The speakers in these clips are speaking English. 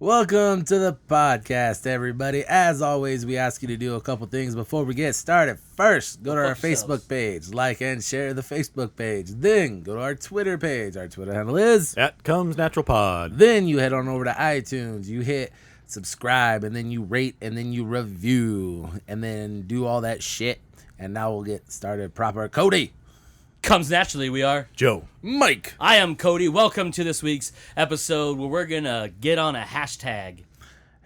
Welcome to the podcast, everybody. As always, we ask you to do a couple things before we get started. First, go to our Facebook page, like and share the Facebook page. Then, go to our Twitter page. Our Twitter handle is @ComesNaturalPod. Then you head on over to iTunes. You hit subscribe, and then you rate, and then you review, and then do all that shit. And now we'll get started proper. Cody. Comes naturally, we are Joe. Mike. I am Cody. Welcome to this week's episode where we're going to get on a hashtag.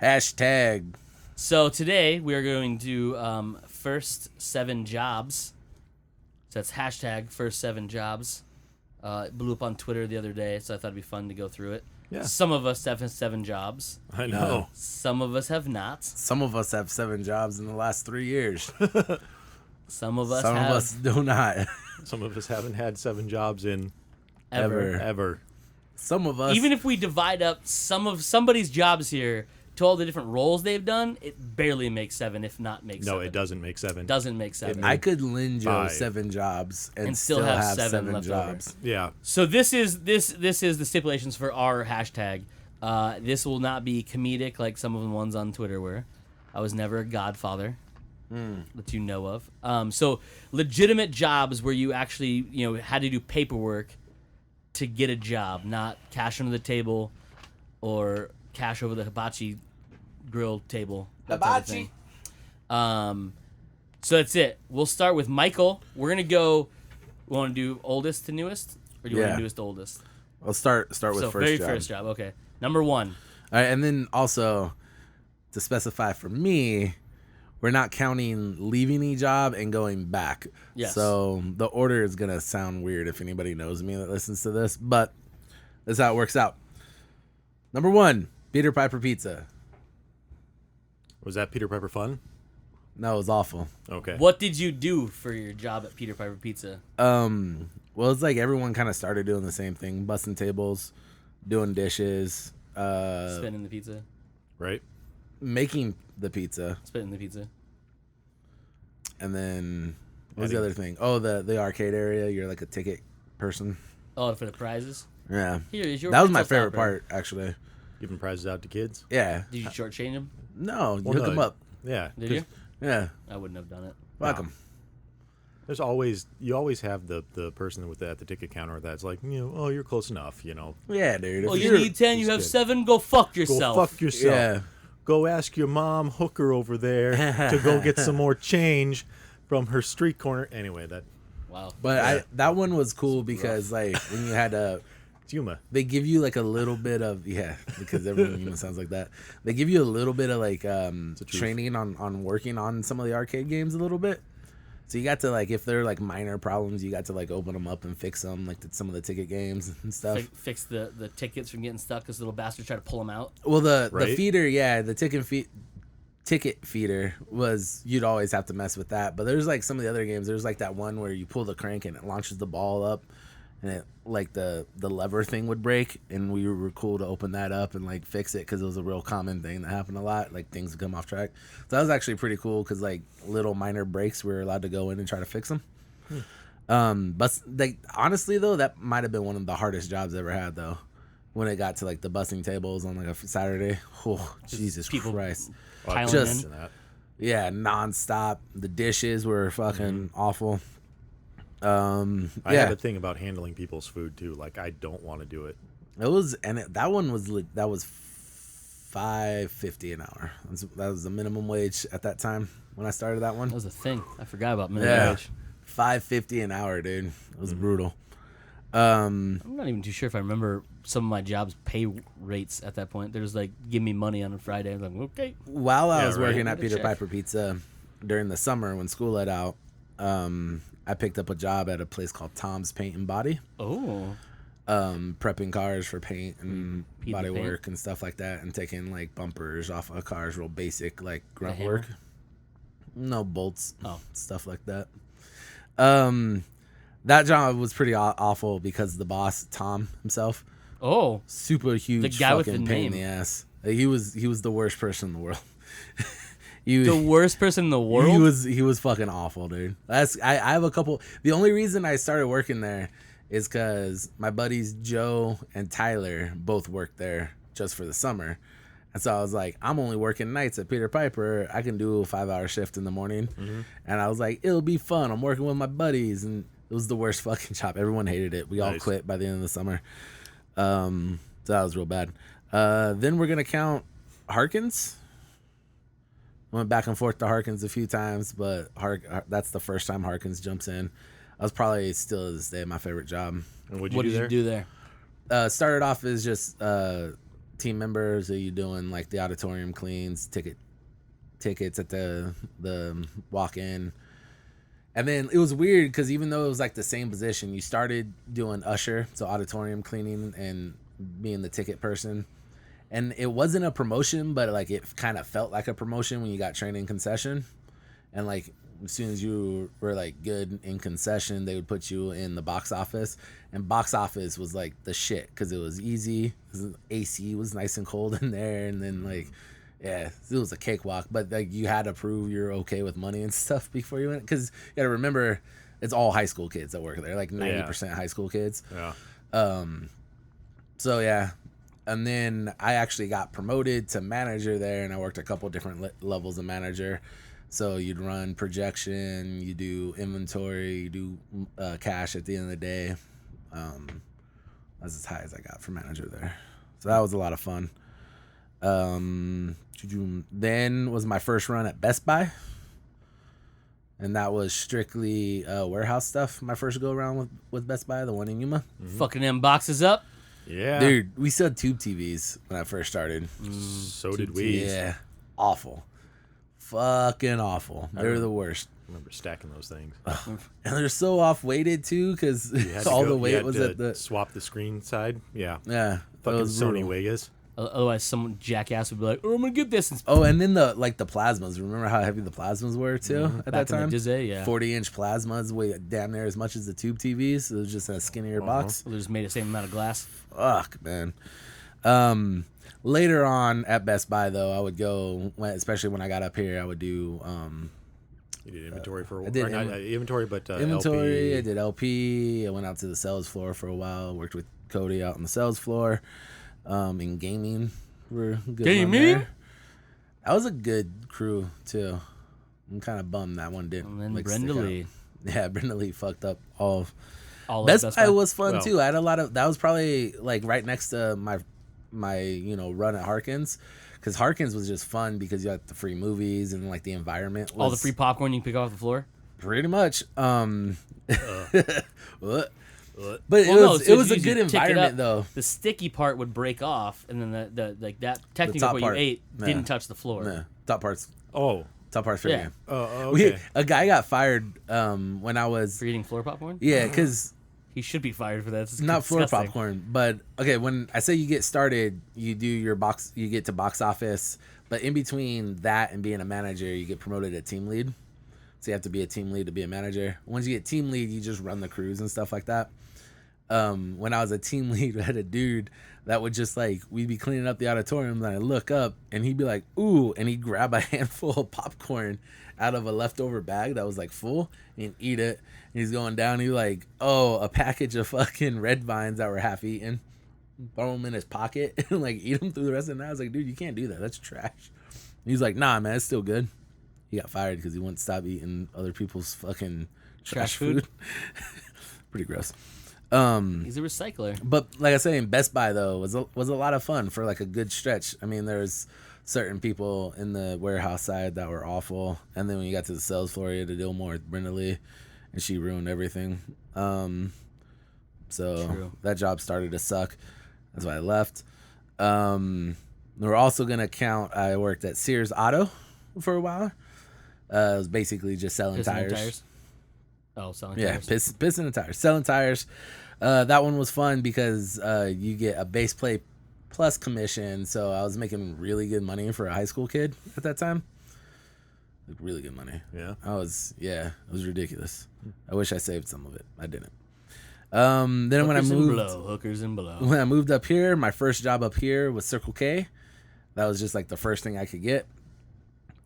Hashtag. So today we are going to first 7 jobs. So that's hashtag first 7 jobs. It blew up on Twitter the other day, so I thought it'd be fun to go through it. Yeah. Some of us have 7 jobs. I know. Some of us have not. Some of us have 7 jobs in the last 3 years. Some of us Some have of us do not. Some of us haven't had 7 jobs in ever. ever. Some of us. Even if we divide up somebody's jobs here to all the different roles they've done, it barely makes 7, if not makes 7. No, it doesn't make 7. Doesn't make 7. I could lend you 5. 7 jobs and still have 7 left jobs. Yeah. So this is the stipulations for our hashtag. This will not be comedic like some of the ones on Twitter were. I was never a godfather that you know of. So legitimate jobs where you actually had to do paperwork to get a job, not cash under the table or cash over the hibachi grill table. that type of thing. So that's it. We'll start with Michael. We're gonna go. We want to do oldest to newest, or do you want to do newest to oldest? I'll start with So first job. first job. Okay, number 1. All right, and then also to specify for me, we're not counting leaving a job and going back. Yes. So the order is gonna sound weird if anybody knows me that listens to this, but that's how it works out. Number 1, Peter Piper Pizza. Was that Peter Piper fun? No, it was awful. Okay. What did you do for your job at Peter Piper Pizza? Well, it's like everyone kind of started doing the same thing, busting tables, doing dishes, Spinning the pizza. Right? making the pizza, Spinning the pizza. and then what's the other thing? Oh, the arcade area. You're like a ticket person. Oh, for the prizes. Yeah, Here is your. that was my pizza favorite topper. part, actually. Giving prizes out to kids? Yeah. Did you shortchange them? No, you Well, hook no. them up. Yeah. Did you? Yeah, I wouldn't have done it. fuck No. them. There's always, you always have the person at the ticket counter that's like, oh, you're close enough, Yeah, dude. If Oh, you you're- need 10. You have Just 7. Go fuck Go yourself. fuck yourself. Yeah. Go ask your mom hooker over there to go get some more change from her street corner. Anyway, Wow. But that one was cool because like when you had to, it's Yuma. they give you like a little bit of because everyone even sounds like that. They give you a little bit of like training on working on some of the arcade games a little bit. So you got to like if they're like minor problems, you got to like open them up and fix them like some of the ticket games and stuff. Fix the tickets from getting stuck because little bastards try to pull them out. Well, the Right? feeder, the ticket feeder was you'd always have to mess with that. But there's like some of the other games. There's like that one where you pull the crank and it launches the ball up, and it like the lever thing would break, and we were cool to open that up and like fix it because it was a real common thing that happened a lot. Like things would come off track. So that was actually pretty cool because like little minor breaks we were allowed to go in and try to fix them. But like honestly though, that might have been one of the hardest jobs I ever had though. When it got to like the busting tables on like a Saturday, oh Jesus people Christ! piling just- in. Yeah, nonstop. The dishes were fucking awful. I Yeah, have a thing about handling people's food too. Like, I don't want to do it. it was, and that one was that was $5.50 an hour. That was the minimum wage at that time when I started that one. That was a thing. I forgot about minimum Yeah, wage. $5.50 an hour, dude. It was brutal. I'm not even too sure if I remember some of my job's pay rates at that point. They're just like, give me money on a Friday. I'm like, okay. While I Yeah, was right. working at Get a Peter check. Piper Pizza during the summer when school let out, I picked up a job at a place called Tom's Paint and Body. Oh. Prepping cars for paint and Pete the body paint. work and stuff like that, and taking like bumpers off of cars, real basic like grunt hammer? work. No bolts, Oh. stuff like that. That job was pretty awful because the boss, Tom himself, Oh. super huge, The guy with fucking the pain in name. the ass. He was the worst person in the world. He, The worst person in the world? he was fucking awful, dude. I have a couple. The only reason I started working there is because my buddies Joe and Tyler both worked there just for the summer, And so I was like, I'm only working nights at Peter Piper. I can do a 5-hour shift in the morning. And I was like, it'll be fun. I'm working with my buddies. And it was the worst fucking job. Everyone hated it. We all quit by the end of the summer. So that was real bad. Then we're going to count Harkins. Went back and forth to Harkins a few times, but that's the first time Harkins jumps in. I was probably still to this day my favorite job. And what did you do there? Started off as just team members. Are you doing like the auditorium cleans, tickets at the walk-in, and then it was weird because even though it was like the same position, you started doing usher, so auditorium cleaning and being the ticket person. And it wasn't a promotion, but like it kind of felt like a promotion when you got trained in concession. And like as soon as you were like good in concession, they would put you in the box office. And box office was like the shit because it was easy. AC was nice and cold in there. And then like, yeah, it was a cakewalk. But like you had to prove you're okay with money and stuff before you went. Because you got to remember, it's all high school kids that work there, like 90% high school kids. Yeah. So yeah. And then I actually got promoted to manager there, and I worked a couple different levels of manager. So you'd run projection, you do inventory, you do cash at the end of the day. That's as high as I got for manager there. So that was a lot of fun. Then was my first run at Best Buy. And that was strictly warehouse stuff. My first go around with Best Buy, the one in Yuma. Fucking them boxes up. Yeah. Dude, we sold tube TVs when I first started. So did we. Yeah. Awful. Fucking awful. They were the worst. I remember stacking those things. And they're so off-weighted, too, because all the weight was at the... swap the screen side. Yeah. Yeah. Fucking Sony Vegas. Otherwise, some jackass would be like, "Oh, I'm gonna get this." And oh, and then the plasmas. Remember how heavy the plasmas were too at that time? 40-inch plasmas weigh damn near as much as the tube TVs. It was just a skinnier box. They just made the same amount of glass. Fuck, man. Later on at Best Buy, though, I would go, especially when I got up here, I would do. You did inventory for a while. I did inventory, but inventory. LP. I did LP. I went out to the sales floor for a while. Worked with Cody out on the sales floor. In gaming, we're good. Gaming? That was a good crew too. I'm kind of bummed that one didn't. And then like, Brenda Lee. Yeah, Brenda Lee fucked up all. Best Buy was fun too. I had a lot of. That was probably like right next to my run at Harkins, because Harkins was just fun because you had the free movies and like the environment. All the free popcorn you can pick off the floor. Pretty much. What? But it was a good environment though. The sticky part would break off, and then the like that technically what you ate didn't touch the floor. Yeah. Top parts for yeah. game. Oh, okay. A guy got fired when I was For eating floor popcorn. Yeah, because he should be fired for that. It's not disgusting. floor popcorn, but okay. When I say you get started, you do your box. You get to box office, but in between that and being a manager, you get promoted to team lead. So you have to be a team lead to be a manager. Once you get team lead, you just run the crews and stuff like that. When I was a team lead, I had a dude that would just like, we'd be cleaning up the auditorium and I look up and he'd be like, ooh, and he'd grab a handful of popcorn out of a leftover bag that was like full and eat it. And he's going down. He's like, oh, a package of fucking Red Vines that were half eaten. Throw them in his pocket and like eat them through the rest of the night. I was like, dude, you can't do that. That's trash. And he's like, nah, man, it's still good. He got fired because he wouldn't stop eating other people's fucking trash food. Pretty gross. He's a recycler. But like I say, in Best Buy though was a lot of fun for like a good stretch. I mean, there's certain people in the warehouse side that were awful, and then when you got to the sales floor, you had to deal more with Brenda Lee, and she ruined everything. So True. That job started to suck. That's why I left. We're also gonna count. I worked at Sears Auto for a while. It was basically just selling tires. Oh, selling tires. Yeah, piston and tires. Selling tires. That one was fun because you get a base plate plus commission. So I was making really good money for a high school kid at that time. Like really good money. Yeah. It was ridiculous. I wish I saved some of it. I didn't. Then when I moved, hookers and below. when I moved up here, my first job up here was Circle K. That was just like the first thing I could get.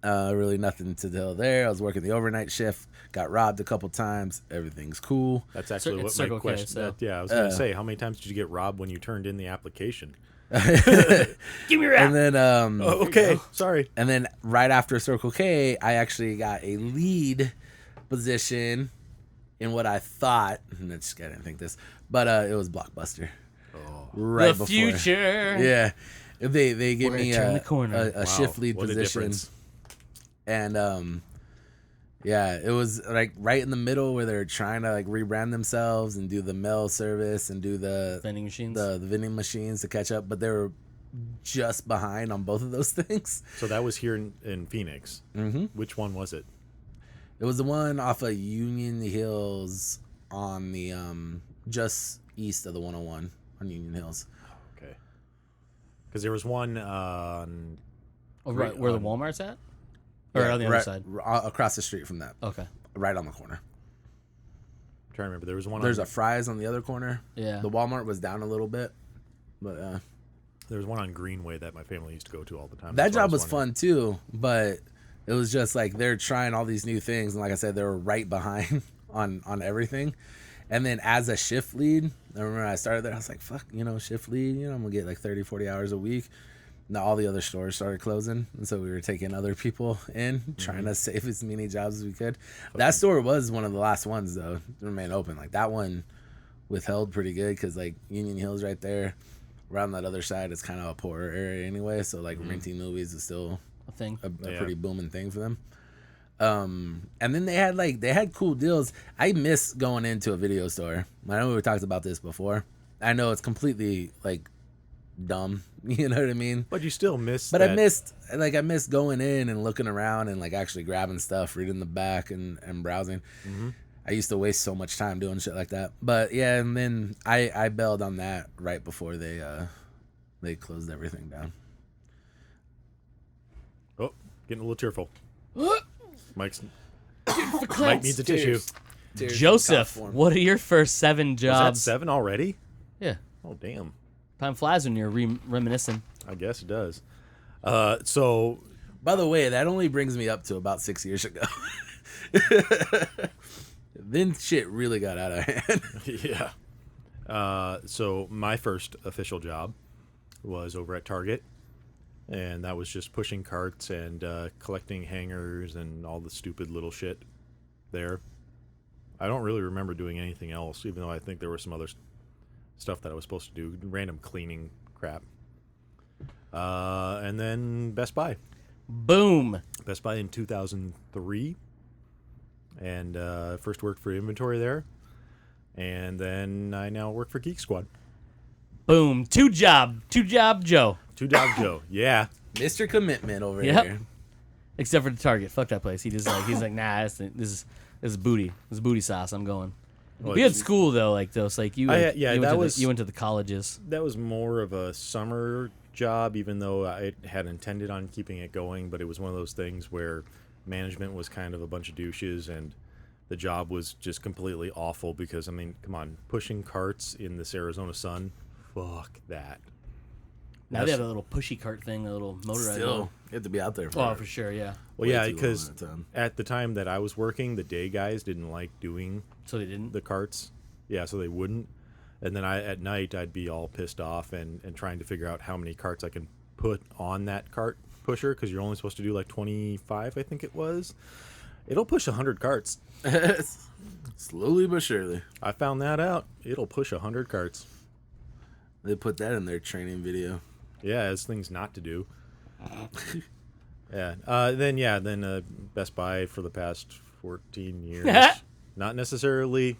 Really nothing to tell there. I was working the overnight shift, got robbed a couple times. Everything's cool. That's actually what my Circle K, question. so. I was going to say, how many times did you get robbed when you turned in the application? Give me a rap. And then Oh, okay, sorry. and then right after Circle K, I actually got a lead position in what I thought. I didn't think this, but it was Blockbuster. Right the before. future. Yeah, they gave We're gonna me turn a, the corner. a shift lead what a position, difference. and yeah, it was like right in the middle where they're trying to like rebrand themselves and do the mail service and do the Vending machines. the vending machines to catch up, but they were just behind on both of those things. So that was here in Phoenix. Mm-hmm. Which one was it? It was the one off of Union Hills on the just east of the 101 on Union Hills. Okay. Because there was one on. right where the Walmart's at? Or Yeah, on the right, other side? across the street from that, Okay. right on the corner. I'm trying to remember. There was one. There's a Fry's on the other corner. Yeah. The Walmart was down a little bit, but There was one on Greenway that my family used to go to all the time. that That's what I job was wondering. fun too. But it was just like they're trying all these new things, and like I said, they were right behind on everything. And then as a shift lead, I remember I started there, I was like, fuck, shift lead, I'm gonna get like 30, 40 hours a week. Now all the other stores started closing, and so we were taking other people in, trying to save as many jobs as we could. That store was one of the last ones though to remain open. Like that one withheld pretty good because like Union Hills right there, around that other side, it's kind of a poorer area anyway. So like renting movies is still A thing. a Yeah. pretty booming thing for them. And then they had cool deals. I miss going into a video store. I know we talked about this before. I know it's completely like dumb, you know what I mean? But you still miss. But that. I missed going in and looking around and like actually grabbing stuff, reading the back and browsing. I used to waste so much time doing shit like that. But yeah, and then I bailed on that right before they closed everything down. Oh, getting a little tearful. Mike Mike needs a tissue. Joseph, what are your first 7 Was that jobs? 7 already? Yeah. Oh, damn. Time flies when you're reminiscing. I guess it does. So By the way, that only brings me up to about 6 years ago. Then shit really got out of hand. yeah. So my first official job was over at Target, and that was just pushing carts and collecting hangers and all the stupid little shit there. I don't really remember doing anything else, even though I think there was some other stuff that I was supposed to do, random cleaning crap. And then Best Buy. Boom. Best Buy in 2003, and first worked for inventory there, and then I now work for Geek Squad. Boom. Two job Joe. Two Dog Joe, yeah. Mr. Commitment over Yep. here. Except for the Target. Fuck that place. He's like, nah, this is booty. This is booty sauce. I'm going. Well, We had school though, like those, like you. yeah, you that went was- you went to the colleges. That was more of a summer job, even though I had intended on keeping it going, but it was one of those things where management was kind of a bunch of douches, and the job was just completely awful because, I mean, come on, pushing carts in this Arizona sun, fuck that. Now they have a little pushy cart thing, a little motorized. Still, one. you have to be out there for Oh, for sure, yeah. Well, way yeah, too long because at a time. at the time that I was working, the day guys didn't like doing So they didn't. the carts. Yeah, so they wouldn't. And then at night, I'd be all pissed off and trying to figure out how many carts I can put on that cart pusher, because you're only supposed to do like 25, I think it was. It'll push 100 carts. Slowly but surely. I found that out. It'll push 100 carts. They put that in their training video. Yeah, as things not to do. Yeah. Then Best Buy for the past 14 years. Not necessarily,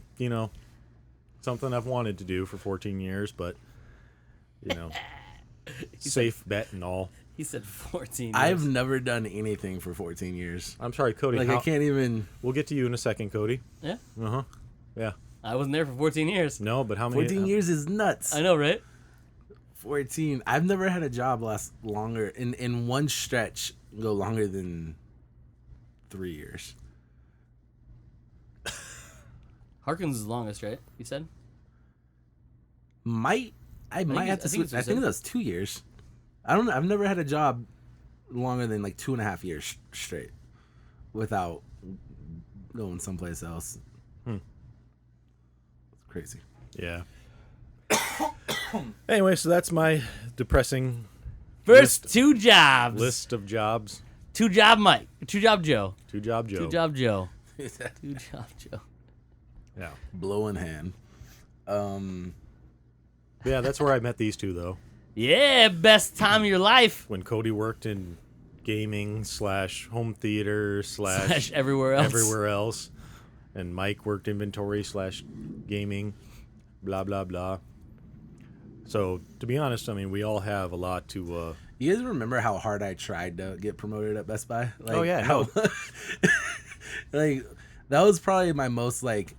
something I've wanted to do for 14 years, but, safe bet and all. He said 14. I've years. never done anything for 14 years. I'm sorry, Cody. Like, I can't even... We'll get to you in a second, Cody. Yeah. Uh-huh. Yeah. I wasn't there for 14 years. No, but how many? 14 years is nuts. I know, right? 14. I've never had a job last longer, in one stretch, go longer than 3 years. Harkins is the longest, right? You said. I might have to I think switch. I it's think that's 2 years. I don't know. I've never had a job longer than like 2.5 years straight without going someplace else. It's crazy. Yeah. Anyway, so that's my depressing First two jobs. list of jobs. 2 job Mike. 2 job Joe. 2 job Joe. 2 job Joe. 2 job Joe. Yeah. Blow in hand. Yeah, that's where I met these two, though. Yeah, best time of your life. When Cody worked in gaming / home theater / Slash everywhere else. and Mike worked inventory / gaming, blah blah blah. So to be honest, I mean, we all have a lot to. You guys remember how hard I tried to get promoted at Best Buy? Like, Oh, yeah, how, like that was probably my most like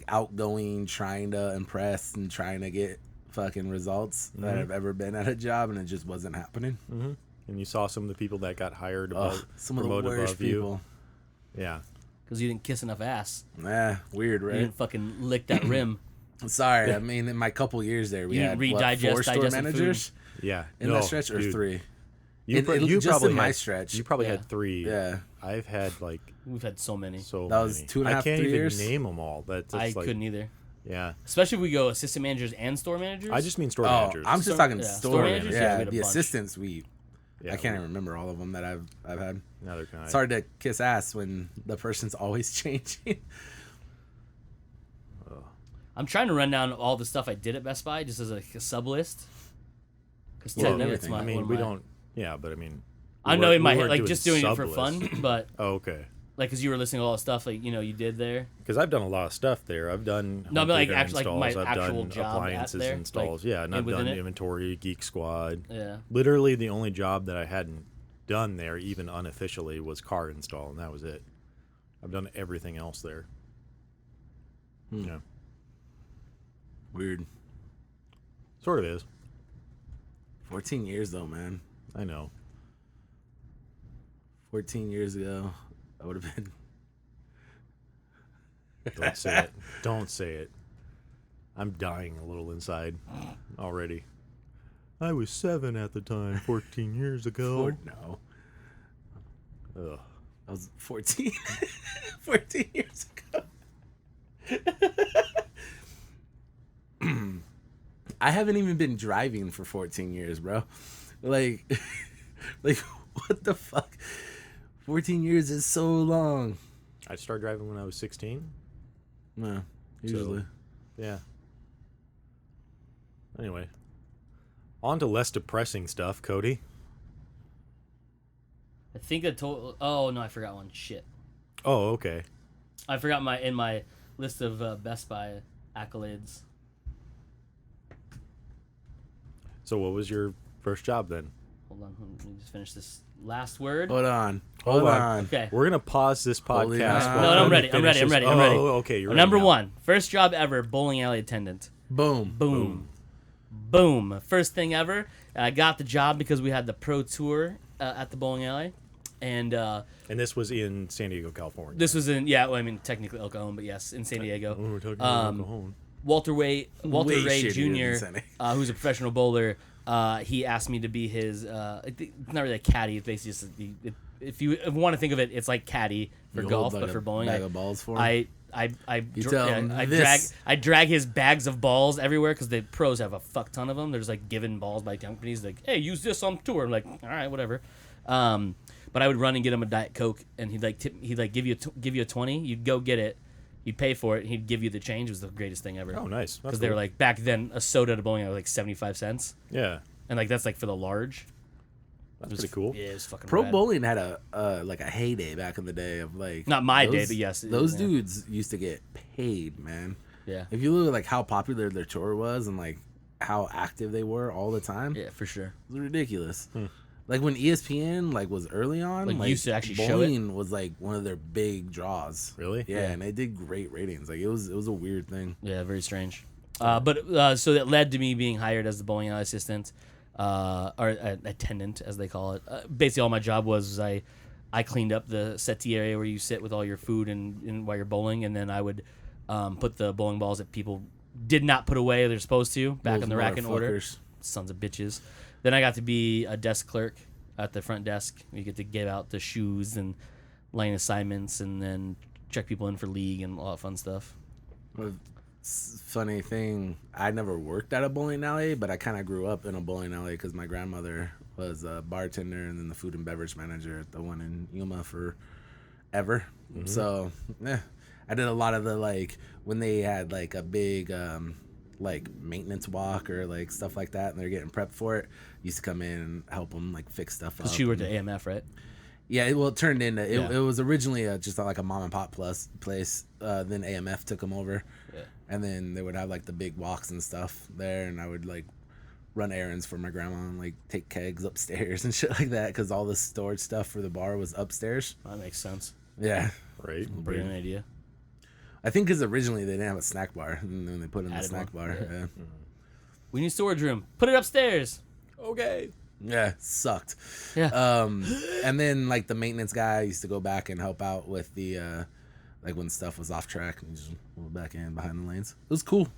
outgoing, trying to impress and trying to get fucking results that I've ever been at a job, and it just wasn't happening. Mm-hmm. And you saw some of the people that got hired Some of the promoted worst above you. people. Yeah. Because you didn't kiss enough ass. Weird, You right? didn't fucking lick that rim. Sorry, I mean in my couple years there, we You had didn't what, redigest 4 store digested managers Yeah. in that stretch, or dude. 3. You, Just probably in my had, stretch. You probably Yeah. had 3. Yeah. I've had like We've had so many. so That was many. 2.5, I can't 3 even years? name them all. That's I like, couldn't either. Yeah. Especially if we go assistant managers and store managers. I just mean store Oh, managers. I'm just Store- talking yeah, store store managers. managers? Yeah, we Yeah, had a the bunch. assistants. Yeah, I can't even remember all of them that I've had. Another kind. It's hard to kiss ass when the person's always changing. I'm trying to run down all the stuff I did at Best Buy just as a sub list. Because Well, 10 minutes, everything. my, I mean, one of we my- don't. Yeah, but I mean. I we know weren't- in my we head, weren't like just doing it for sub-lists. fun, but Oh, okay. like because you were listening to all the stuff like you did there. Because I've done a lot of stuff there. I've done No, home but, like, theater actually, like, my installs. I've actual done job at appliances there, installs. like, Yeah, and I've within done it? inventory, Geek Squad. Yeah. Literally, the only job that I hadn't done there, even unofficially, was car install, and that was it. I've done everything else there. Yeah, Weird. sort of is. 14 years though, man. I know. 14 years ago, I would have been. Don't say it. Don't say it. I'm dying a little inside already. I was 7 at the time, 14 years ago. No, Ugh. I was 14. 14 years ago. I haven't even been driving for 14 years, bro. Like what the fuck? 14 years is so long. I started driving when I was 16. No, usually. Yeah. Anyway, on to less depressing stuff, Cody. I think I told. Oh no, I forgot one. Shit, Oh, okay. I forgot in my list of Best Buy accolades. So, what was your first job then? Hold on, let me just finish this last word. Hold on. Hold Hold on. on. Okay. We're gonna pause this Holy podcast. God. while No, I'm Cody ready, I'm ready, I'm finishes- ready, I'm ready. Oh, okay. You're ready Number now. 1, first job ever, bowling alley attendant. Boom. Boom. Boom. First thing ever. I got the job because we had the pro tour at the bowling alley. And And this was in San Diego, California. this was in, well, I mean, technically El Cajon, but yes, in San Diego. Oh, we're talking about Um, alcohol. Walter Ray shittier than Jr., San Diego. who's a professional bowler, he asked me to be his, it's not really a caddy, it's basically just, if you want to think of it, it's like caddy for You golf, hold, like, but a for bowling. bag of balls for him? I tell him drag this. his bags of balls everywhere because the pros have a fuck ton of them. There's like given balls by companies like, hey, use this on tour. I'm like, all right, whatever. But I would run and get him a Diet Coke, and he'd give you a 20. You'd go get it, you'd pay for it, and he'd give you the change. It was the greatest thing ever. Oh, nice. That's Because they were cool. like back then a soda at a bowling alley was like 75 cents, Yeah, and like that's like for the large. that's pretty cool. Yeah, it was fucking Pro rad. bowling had a like a heyday back in the day of like Not my day, those- but yes, those yeah. dudes used to get paid, man. Yeah, If you look at like how popular their tour was and like how active they were all the time, yeah, for sure. it was ridiculous. Like when ESPN like was early on, Like, like used to actually show it? bowling was like one of their big draws. Really? Yeah, and they did great ratings. Like it was a weird thing. Yeah, very strange. But so that led to me being hired as the bowling alley assistant, or attendant, as they call it. Basically, all my job was I cleaned up the settee area where you sit with all your food and while you're bowling, and then I would put the bowling balls that people did not put away they're supposed to back Those in the rack in order. motherfuckers. Sons of bitches. Then I got to be a desk clerk at the front desk. You get to give out the shoes and line assignments, and then check people in for league and all that fun stuff. What Funny thing, I never worked at a bowling alley, but I kind of grew up in a bowling alley because my grandmother was a bartender and then the food and beverage manager at the one in Yuma forever. So, I did a lot of the, like, when they had, like, a big, like, maintenance walk or, like, stuff like that, and they're getting prepped for it. Used to come in and help them, like, fix stuff up. Because you worked at AMF, right? Yeah, it turned into it. Yeah. It was originally just like a mom and pop place. Then AMF took them over, Yeah. and then they would have like the big walks and stuff there, and I would like run errands for my grandma and like take kegs upstairs and shit like that because all the storage stuff for the bar was upstairs. That makes sense. Yeah, Right. Brilliant idea. I think because originally they didn't have a snack bar, and then they put in the Added snack one, bar. yeah. Yeah. We need storage room. Put it upstairs. Okay. Yeah, sucked. Yeah. And then like the maintenance guy used to go back and help out with the like when stuff was off track and just move back in behind the lanes. It was cool.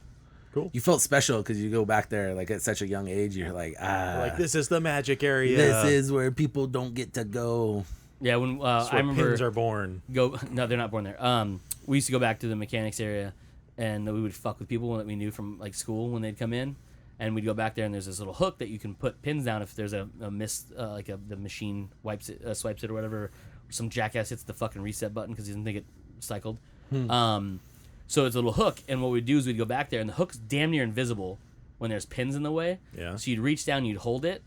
Cool. You felt special because you go back there like at such a young age. You're like, Like, this is the magic area. this is where people don't get to go. Yeah, when That's I where remember pins are born. no, they're not born there. We used to go back to the mechanics area, and we would fuck with people that we knew from like school when they'd come in, and we'd go back there, and there's this little hook that you can put pins down if there's a miss, the machine wipes it, swipes it or whatever. Or some jackass hits the fucking reset button because he doesn't think it cycled. So it's a little hook, and what we'd do is we'd go back there, and the hook's damn near invisible when there's pins in the way. Yeah. So you'd reach down, you'd hold it,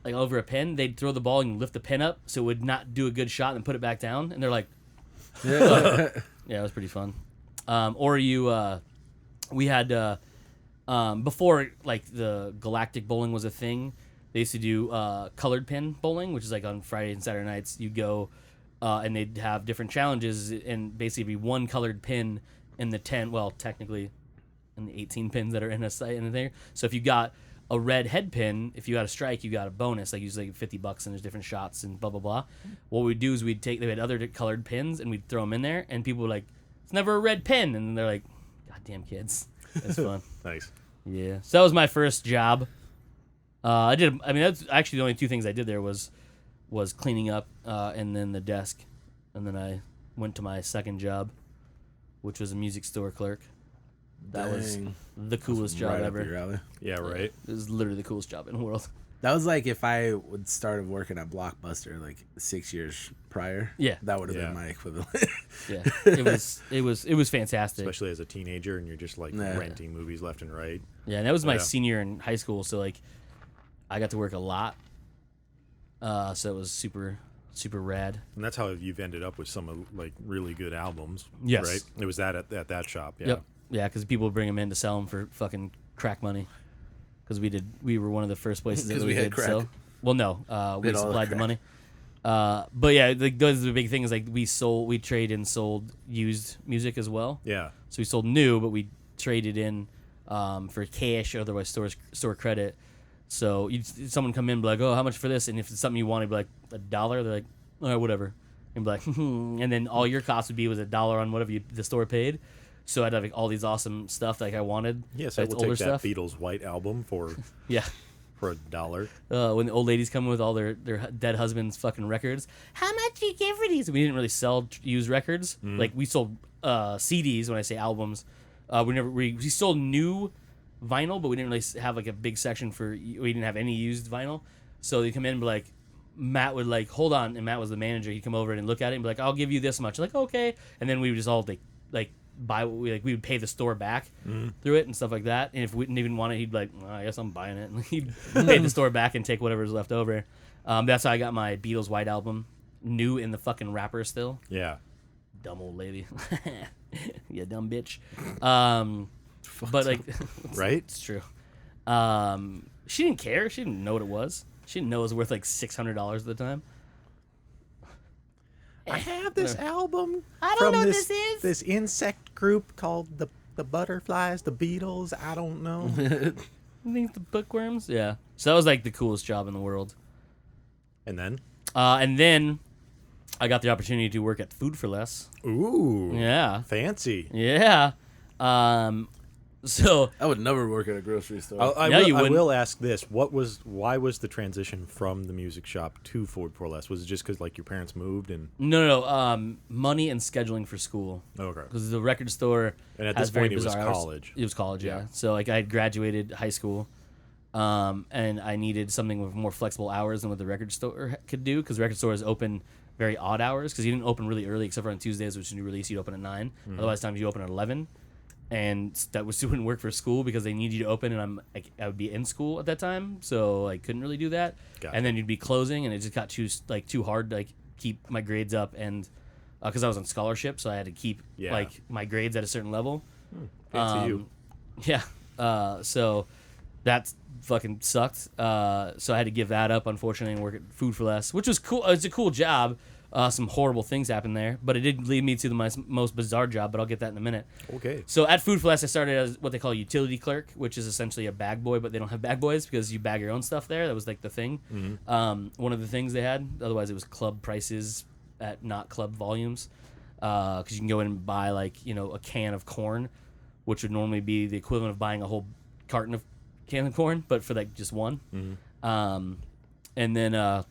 like over a pin. They'd throw the ball and lift the pin up, so it would not do a good shot, and put it back down. And they're like, Yeah. yeah, it was pretty fun. We had before like the Galactic Bowling was a thing. They used to do colored pin bowling, which is like on Friday and Saturday nights. You go and they'd have different challenges, and basically be one colored pin in the 10. Well, technically, in the 18 pins that are in a site in there. So if you got a red head pin, if you got a strike, you got a bonus, like usually $50, and there's different shots and blah blah blah. What we'd do is they had other colored pins, and we'd throw them in there, and people were like, "It's never a red pin," and they're like, "Goddamn kids, it's fun." Nice. Yeah, so that was my first job. That's actually the only two things I did there was cleaning up and then the desk, and then I went to my second job, which was a music store clerk. That was Dang. the coolest job Right up ever. your alley. Yeah, right. It was literally the coolest job in the world. That was like if I would started working at Blockbuster like 6 years prior. Yeah. That would have Yeah. been my equivalent. Yeah, it was fantastic. Especially as a teenager, and you're just like Yeah. renting movies left and right. Yeah, and that was my Yeah. senior in high school, so like I got to work a lot. So it was super rad. And that's how you've ended up with some of like really good albums. Yes. Right. It was that at that shop. Yeah. Yep. Yeah, because people would bring them in to sell them for fucking crack money. Because we were one of the first places that 'Cause we we had did crack. sell. Well, no, we had all the supplied the crack. money. But yeah, like those are the big things. Like we trade and sold used music as well. Yeah. So we sold new, but we traded in for cash, or otherwise store credit. So someone come in and be like, "Oh, how much for this?" And if it's something you want, it'd be like $1. They're like, "All right, whatever." And be like, and then all your cost would be was $1 on whatever the store paid. So I'd have like all these awesome stuff like I wanted. Yes, I It's will older take that stuff. Beatles White album for Yeah. $1. When the old ladies come with all their dead husbands' fucking records, how much do you give for these? We didn't really sell used records. Like we sold CDs. When I say albums, we sold new vinyl, but we didn't really have like a big section for. We didn't have any used vinyl. So they come in and be like, Matt would like hold on, and Matt was the manager. He'd come over and look at it and be like, "I'll give you this much." Like okay, and then we would just all like buy what we would pay the store back through it and stuff like that. And if we didn't even want it, he'd be like, "Oh, I guess I'm buying it," and he'd pay the store back and take whatever's left over. That's how I got my Beatles White Album, new in the fucking wrapper still. Yeah. Dumb old lady, you dumb bitch. But like, Right? it's true. She didn't care. She didn't know what it was. She didn't know it was worth like $600 at the time. I have this album. I don't from know what this, this is. This insect group called the Butterflies, the Beatles. I don't know. You think the bookworms? Yeah. So that was like the coolest job in the world. And then, And then I got the opportunity to work at Food for Less. ooh, Yeah. fancy. Yeah. So I would never work at a grocery store. I No, you will, I wouldn't. will ask this: why was the transition from the music shop to Food for Less? Was it just because like your parents moved and no, money and scheduling for school. okay? Because the record store And at has this very point, it was bizarre hours. college. It was college, yeah. Yeah. So like I had graduated high school, and I needed something with more flexible hours than what the record store could do. Because the record store is open very odd hours. Because you didn't open really early, except for on Tuesdays, which is new release, you'd open at 9. Mm-hmm. Otherwise, times you open at 11. And that wouldn't work for school because they need you to open, and I would be in school at that time, so I couldn't really do that. Gotcha. And then you'd be closing, and it just got too hard to keep my grades up, and because I was on scholarship, so I had to keep Yeah. my grades at a certain level. Fancy you. Yeah. So that fucking sucked. So I had to give that up, unfortunately, and work at Food for Less, which was cool. It's a cool job. Some horrible things happened there, but it did lead me to the most bizarre job, but I'll get that in a minute. Okay. So at Food for Less, I started as what they call a utility clerk, which is essentially a bag boy, but they don't have bag boys because you bag your own stuff there. That was like the thing. One of the things they had. Otherwise, it was club prices at not club volumes, because you can go in and buy a can of corn, which would normally be the equivalent of buying a whole carton of can of corn, but for just one. And then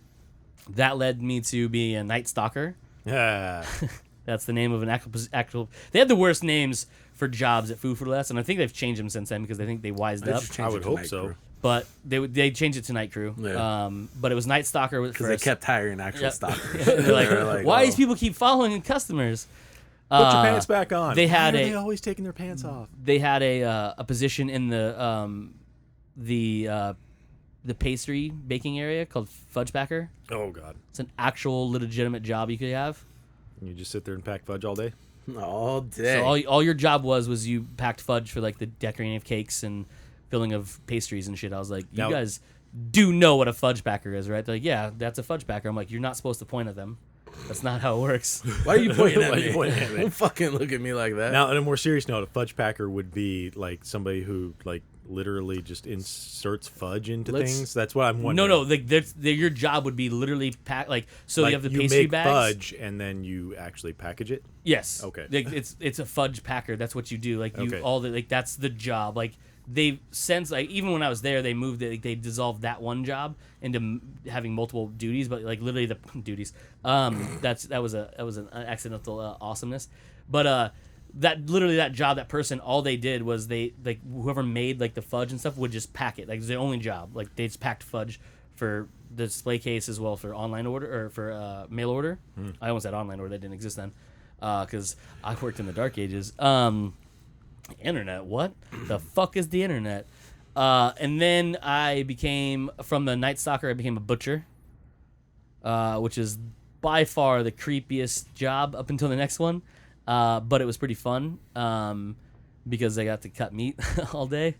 that led me to be a night stalker. Yeah. That's the name of an actual. They had the worst names for jobs at Food for Less, and I think they've changed them since then because I think they wised They up. just changed I would it to hope Night so. Crew. But they changed it to Night Crew. Yeah. But it was Night Stalker Because they kept hiring actual Yep. stalkers. They're like, They were why oh. these people keep following customers? Put your pants back on. they had Why are a- they always taking their pants off? They had a position in the pastry baking area called fudge packer. Oh God. It's an actual legitimate job you could have. And you just sit there and pack fudge all day. all day. So all your job was you packed fudge for the decorating of cakes and filling of pastries and shit. I was like, you Now- guys do know what a fudge packer is, right? They're like, yeah, that's a fudge packer. I'm like, you're not supposed to point at them. That's not how it works. Why are you pointing at Why are me? you pointing at me? Don't fucking look at me like that. Now, on a more serious note, a fudge packer would be like somebody who literally just inserts fudge into Let's- things. That's what I'm No, wondering. your job would be literally pack so you have the you pastry make bags. fudge and then you actually package it. Yes. Okay. It's a fudge packer. That's what you do. Okay. That's the job. They since even when I was there, they moved it. They dissolved that one job into having multiple duties, but literally the duties. That was an accidental awesomeness, but that job, that person, all they did was they whoever made the fudge and stuff would just pack it. It's their only job. They just packed fudge for the display case as well for online order or for mail order. I almost said online order, that didn't exist then, because I worked in the dark ages. Internet, what the fuck is the internet? And then I became, from the Night Stalker, I became a butcher, which is by far the creepiest job up until the next one. But it was pretty fun because I got to cut meat all day.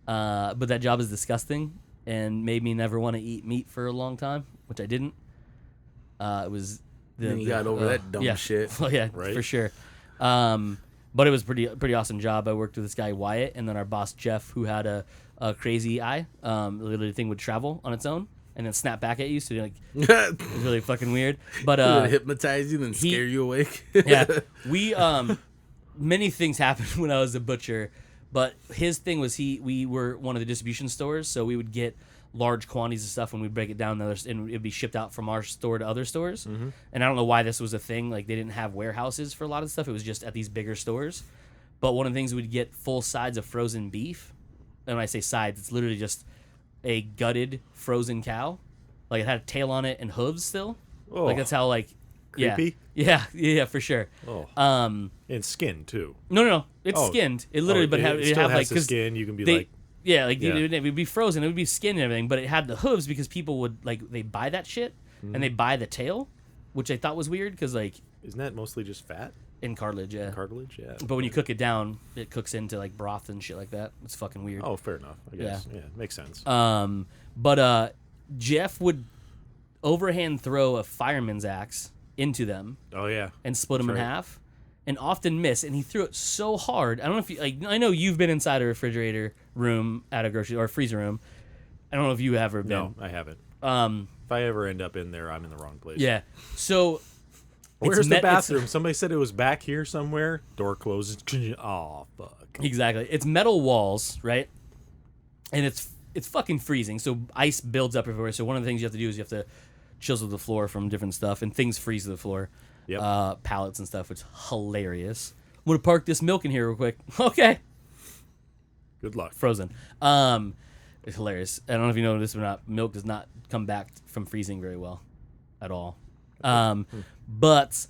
But that job is disgusting and made me never want to eat meat for a long time, which I didn't. It was Then you got over that dumb shit. Well, yeah, Right? for sure. But it was pretty awesome job. I worked with this guy Wyatt, and then our boss Jeff, who had a crazy eye. Literally, the thing would travel on its own and then snap back at you. So it was really fucking weird. But would hypnotize you and scare you awake. yeah, we many things happened when I was a butcher, but his thing was we were one of the distribution stores, so we would get large quantities of stuff when we break it down, and it'd be shipped out from our store to other stores. And I don't know why this was a thing. They didn't have warehouses for a lot of stuff. It was just at these bigger stores. But one of the things we'd get full sides of frozen beef. And when I say sides, it's literally just a gutted frozen cow. It had a tail on it and hooves still. Oh. That's how Creepy? Yeah, for sure. Oh. And skin too. No. It's Oh. skinned. It literally, but it it still have has the 'cause skin. You can be they, yeah. it would be frozen. It would be skin and everything, but it had the hooves because people would they buy that shit and they buy the tail, which I thought was weird because Isn't that mostly just fat in cartilage, yeah. cartilage? Yeah. But when you cook it down, it cooks into broth and shit like that. It's fucking weird. Oh, fair enough. I guess. Yeah, makes sense. But Jeff would overhand throw a fireman's axe into them Oh yeah. and split them in right. half, and often miss. And he threw it so hard. I don't know if you I know you've been inside a refrigerator room at a grocery or a freezer room. I don't know if you have ever been. No, I haven't. If I ever end up in there, I'm in the wrong place. Yeah. So Where's the met- it's- bathroom? Somebody said it was back here somewhere. Door closes. Oh fuck. Exactly. It's metal walls, right? And it's fucking freezing. So ice builds up everywhere. So one of the things you have to do is you have to chisel the floor from different stuff, and things freeze to the floor. Yep. Pallets and stuff. It's hilarious. I'm gonna park this milk in here real quick. Okay. Good luck. Frozen. It's hilarious. I don't know if you know this or not. Milk does not come back from freezing very well, at all. But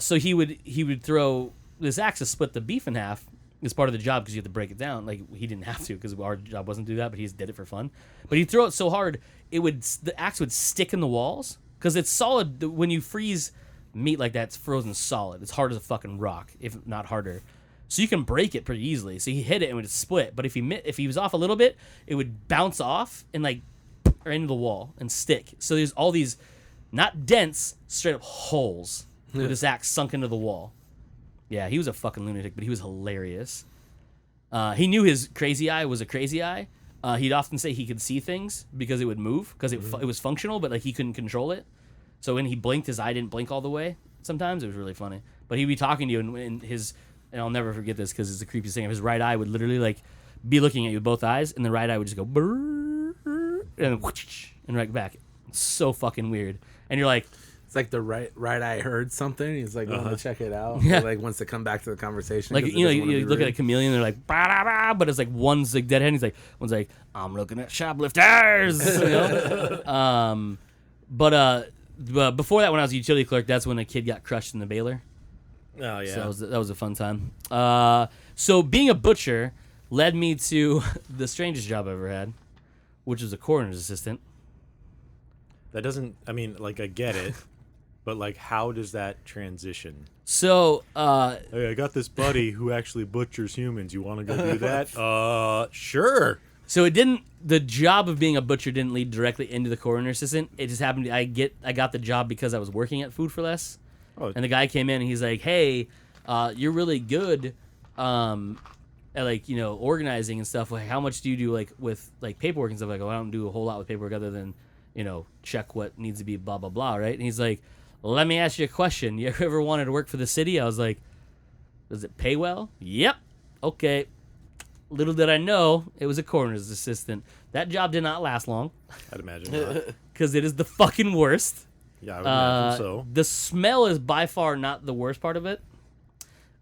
so he would throw this axe to split the beef in half. It's part of the job because you have to break it down. Like he didn't have to because our job wasn't to do that, but he just did it for fun. But he'd throw it so hard the axe would stick in the walls because it's solid. When you freeze meat like that, it's frozen solid. It's hard as a fucking rock, if not harder. So you can break it pretty easily. So he hit it and it would split. But if he was off a little bit, it would bounce off and like right into the wall and stick. So there's all these not dents, straight up holes with his axe sunk into the wall. Yeah, he was a fucking lunatic, but he was hilarious. He knew his crazy eye was a crazy eye. He'd often say he could see things because it would move because it was functional, but like he couldn't control it. So when he blinked, his eye didn't blink all the way. Sometimes it was really funny. But he'd be talking to you, and I'll never forget this because it's the creepiest thing. His right eye would literally like be looking at you with both eyes, and the right eye would just go brrr, and right back. It's so fucking weird. And you're like, It's like the right eye heard something. He's like, want to check it out. Yeah. Or like wants to come back to the conversation. like 'cause it you know, doesn't wanna you be look at a rude. chameleon, they're like, bah, bah, bah, but it's like one's like deadhead. He's like, one's like, I'm looking at shoplifters. You know? But before that, when I was a utility clerk, that's when a kid got crushed in the baler. Oh yeah. So that was a fun time. So being a butcher led me to the strangest job I ever had, which was a coroner's assistant. That doesn't. I mean, like I get it, but like, how does that transition? So Hey, I got this buddy who actually butchers humans. You want to go do that? Sure. So it didn't. The job of being a butcher didn't lead directly into the coroner assistant. It just happened. I got the job because I was working at Food for Less, and the guy came in and he's like, "Hey, you're really good at like organizing and stuff. Like, how much do you do like with like paperwork and stuff?" Like, "Oh, I don't do a whole lot with paperwork other than check what needs to be blah blah blah." Right? And he's like, "Let me ask you a question. You ever wanted to work for the city?" I was like, "Does it pay well?" "Yep." "Okay." Little did I know, it was a coroner's assistant. That job did not last long I'd imagine not. because it is the fucking worst. Yeah, I would imagine so. The smell is by far not the worst part of it.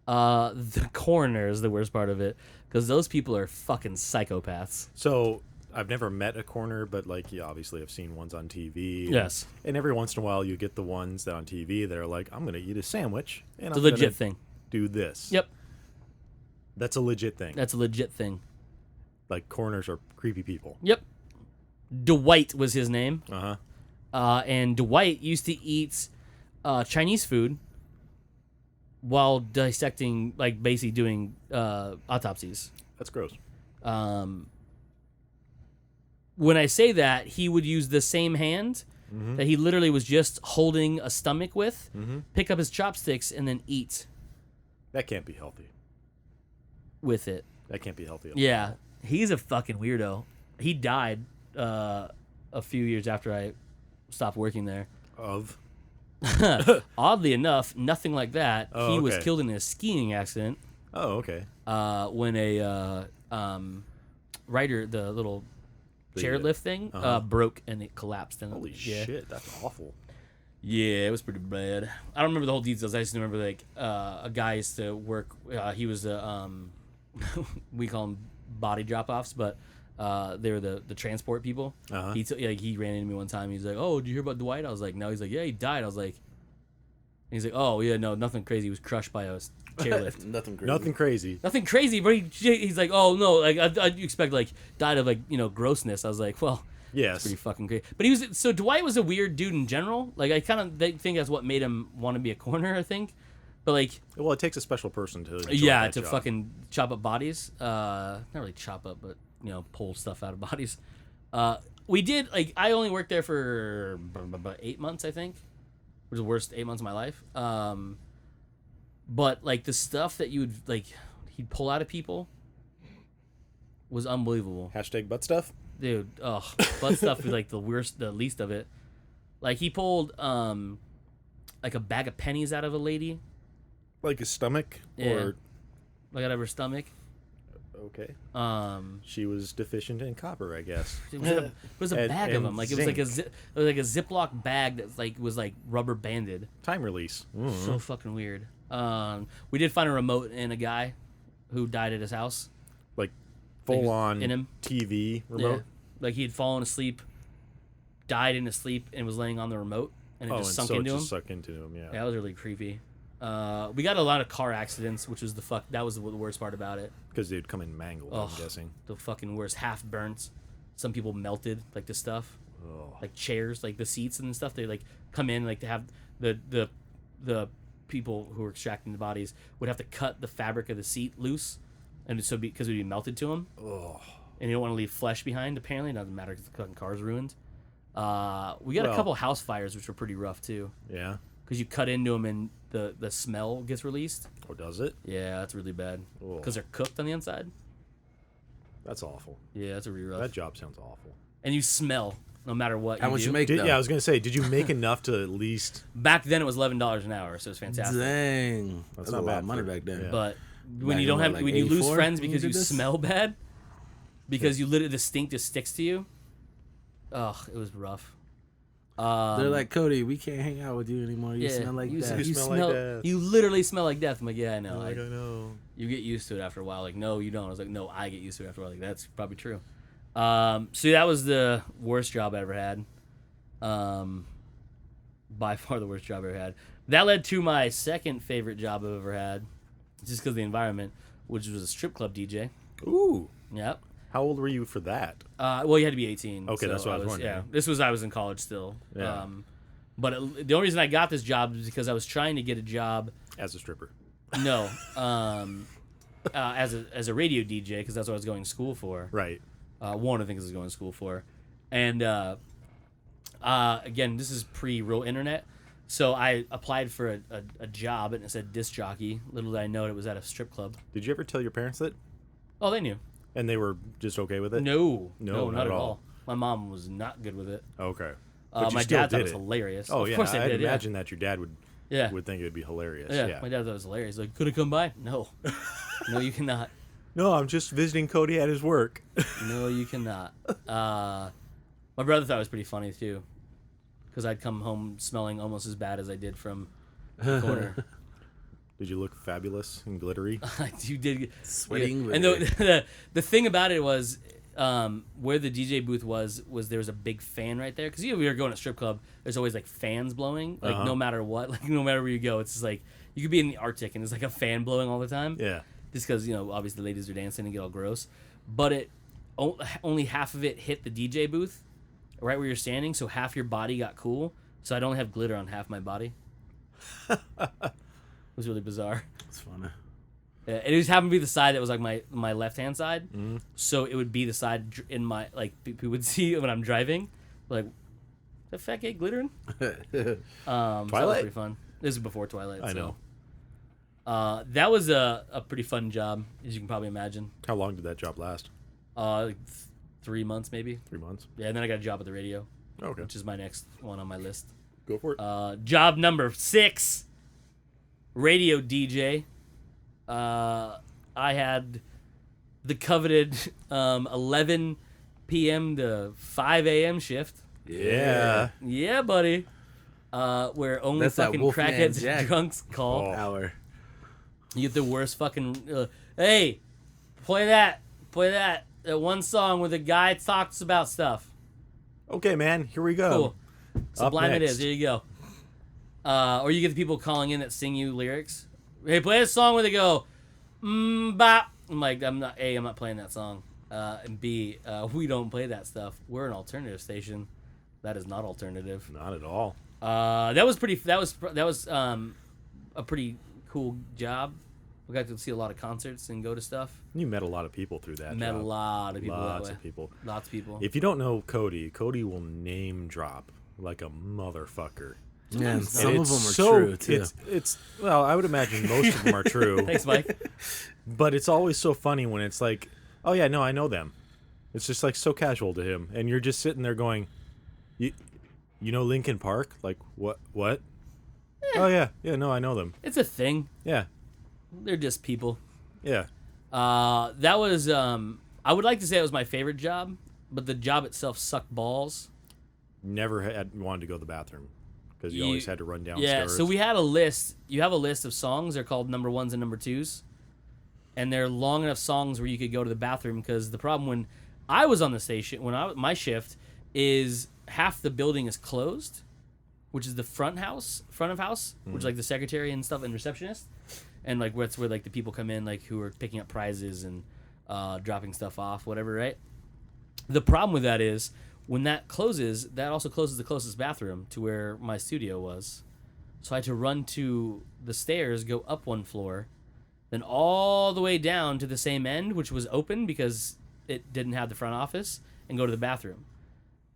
The coroner is the worst part of it because those people are fucking psychopaths. So I've never met a coroner, but like, yeah, obviously I've seen ones on TV. Yes. And every once in a while, you get the ones that on TV that are like, I'm gonna eat a sandwich, and It's a I'm legit gonna thing. do this. Yep, That's a legit thing. that's a legit thing. Like, coroners are creepy people. Yep. Dwight was his name. Uh-huh. And Dwight used to eat Chinese food while dissecting, like basically doing autopsies. That's gross. When I say that, he would use the same hand that he literally was just holding a stomach with, pick up his chopsticks, and then eat That can't be healthy. with it. That can't be healthy. Yeah, he's a fucking weirdo. He died a few years after I stopped working there. Of? Oddly enough, nothing like that. Oh, He was okay. killed in a skiing accident Oh, okay. when a rider, the little chairlift thing, broke and it collapsed. And Holy shit, that's awful. Yeah, it was pretty bad. I don't remember the whole details. I just remember like a guy used to work. He was we call them body drop-offs, but they were the transport people. Uh-huh. He ran into me one time. He's like, "Oh, did you hear about Dwight?" I was like, "No." He's like, "Yeah, he died." I was like, he's like, "Oh yeah, no, nothing crazy. He was crushed by a chairlift." Nothing crazy. Nothing crazy. Nothing crazy, but he's like, "Oh no, like I expect like died of like grossness." I was like, "Well, Yes. pretty fucking crazy." But he was so Dwight was a weird dude in general. Like I kind of think that's what made him want to be a coroner. I think, but like Well, it takes a special person to enjoy yeah, that to job. fucking chop up bodies. Not really chop up, but pull stuff out of bodies. We did like I only worked there for about 8 months, I think, which was the worst 8 months of my life. But like the stuff that you would like, he'd pull out of people was unbelievable. Hashtag butt stuff? Dude, ugh, butt stuff is like the worst, the least of it. Like he pulled like a bag of pennies out of a lady, Like his stomach? Yeah. Or like out of her stomach. Okay. Um, She was deficient in copper, I guess. it was a And- bag of and them. Like it was like a zinc. it was like a Ziploc bag that was like rubber banded. Time release. So fucking weird. We did find a remote in a guy who died at his house. Like full on in him. TV remote. Yeah. Like he had fallen asleep, died in his sleep, and was laying on the remote, and it just sunk into him. Sucked into him. Yeah. Yeah, that was really creepy. We got a lot of car accidents, which was that was the worst part about it. Because they'd come in mangled. Ugh. I'm guessing. The fucking worst. Half burnt. Some people melted, like the stuff, Oh. like chairs, like the seats and stuff. They like come in, like to have the people who were extracting the bodies would have to cut the fabric of the seat loose, and so because it would be melted to them. Oh. And you don't want to leave flesh behind. Apparently, it doesn't matter because the fucking car's ruined. We got a Well- couple house fires, which were pretty rough too, Yeah. because you cut into them and the smell gets released. Or does it? Yeah, that's really bad Oh. because they're cooked on the inside. That's awful. Yeah, that's really rough. That job sounds awful. And you smell no matter what. How much do. you make? Did, though? yeah, I was gonna say, did you make enough to at least? Back then, it was $11 an hour, so it's fantastic. Dang, that's a not lot bad of money for- back then. yeah. But when Back you in don't what, have like when you lose 84 friends when you because did you this? smell bad, because you literally the stink just sticks to you. Ugh, it was rough. They're like, Cody, we can't hang out with you anymore. You yeah, smell like you, that. You smell like smell. death. You literally smell like death. I'm like, yeah, I know. I don't know. You get used to it after a while. Like, no, you don't. I was like, no, I get used to it after a while. Like, that's probably true. So that was the worst job I ever had. By far the worst job I ever had. That led to my second favorite job I've ever had, just because of the environment, which was a strip club DJ. Ooh. Yep. How old were you for that? Well, you had to be 18. Okay, that's what I was wondering. Yeah, I was in college still. Yeah. But the only reason I got this job is because I was trying to get a job. As a stripper. No, as a radio DJ, because that's what I was going to school for. Right. One of the things I was going to school for, and again, this is pre-real internet, so I applied for a job and it said disc jockey. Little did I know it was at a strip club. Did you ever tell your parents that? Oh, they knew. And they were just okay with it? No, No, not at all. My mom was not good with it. Okay. But you My still dad thought did it was it. hilarious. Oh, of yeah. course I I'd did. imagine that your dad Yeah. would think it would be hilarious. Yeah. Yeah. My dad thought it was hilarious. Like, could have come by? No, no, you cannot. No, I'm just visiting Cody at his work. No, you cannot. My brother thought it was pretty funny too, because I'd come home smelling almost as bad as I did from the corner. Did you look fabulous and glittery? You did Sweating yeah. And the thing about it was where the DJ booth was there was a big fan right there, because we were going to a strip club. There's always like fans blowing, like no matter what, like no matter where you go. It's just like you could be in the Arctic and there's like a fan blowing all the time. Yeah. Just because obviously the ladies are dancing and get all gross, but only half of it hit the DJ booth, right where you're standing. So half your body got cool. So I'd only have glitter on half my body. It was really bizarre. It's funny. Yeah, it just happened to be the side that was like my left hand side, so it would be the side in my people would see when I'm driving, like the fat kid glittering. So that was Twilight? pretty fun. This is before Twilight. I so. know. That was a pretty fun job, as you can probably imagine. How long did that job last? Like 3 months maybe. 3 months? Yeah, and then I got a job at the radio, Okay. which is my next one on my list. Go for it. Job number 6, radio DJ. I had the coveted 11 p.m. to 5 a.m. shift. Yeah. Yeah, buddy. Where only That's that fucking Wolfman crackheads Jack. and drunks call. Oh. Hour. You get the worst fucking. Hey, play that one song where the guy talks about stuff. Okay, man. Here we go. Cool. Sublime it next. is. There you go. Or you get the people calling in that sing you lyrics. Hey, play a song where they go, bop. I'm like, I'm not playing that song. And B, we don't play that stuff. We're an alternative station. That is not alternative. Not at all. That was a pretty cool job. We got to see a lot of concerts and go to stuff. You met a lot of people through that Met a job. lot of people Lots that way. of people. Lots of people. If you don't know Cody will name drop like a motherfucker. Yeah, and And some of it's them are so- true too. It's well, I would imagine most of them are true. Thanks, Mike. But it's always so funny when it's like, oh yeah, no, I know them. It's just like so casual to him, and you're just sitting there going, you know Linkin Park? Like what? Oh yeah, no, I know them. It's a thing. Yeah, They're just people. yeah. That was I would like to say it was my favorite job, but the job itself sucked balls. Never had wanted to go to the bathroom because you You- always had to run downstairs. Yeah, so we had a list. You have a list of songs. They're called number ones and number twos, and they're long enough songs where you could go to the bathroom. Because the problem when I was on the station, my shift is half the building is closed, which is the front of house, which is like the secretary and stuff and receptionist, and like where like the people come in like who are picking up prizes and dropping stuff off, whatever, right? The problem with that is when that closes, that also closes the closest bathroom to where my studio was. So I had to run to the stairs, go up one floor, then all the way down to the same end, which was open because it didn't have the front office, and go to the bathroom.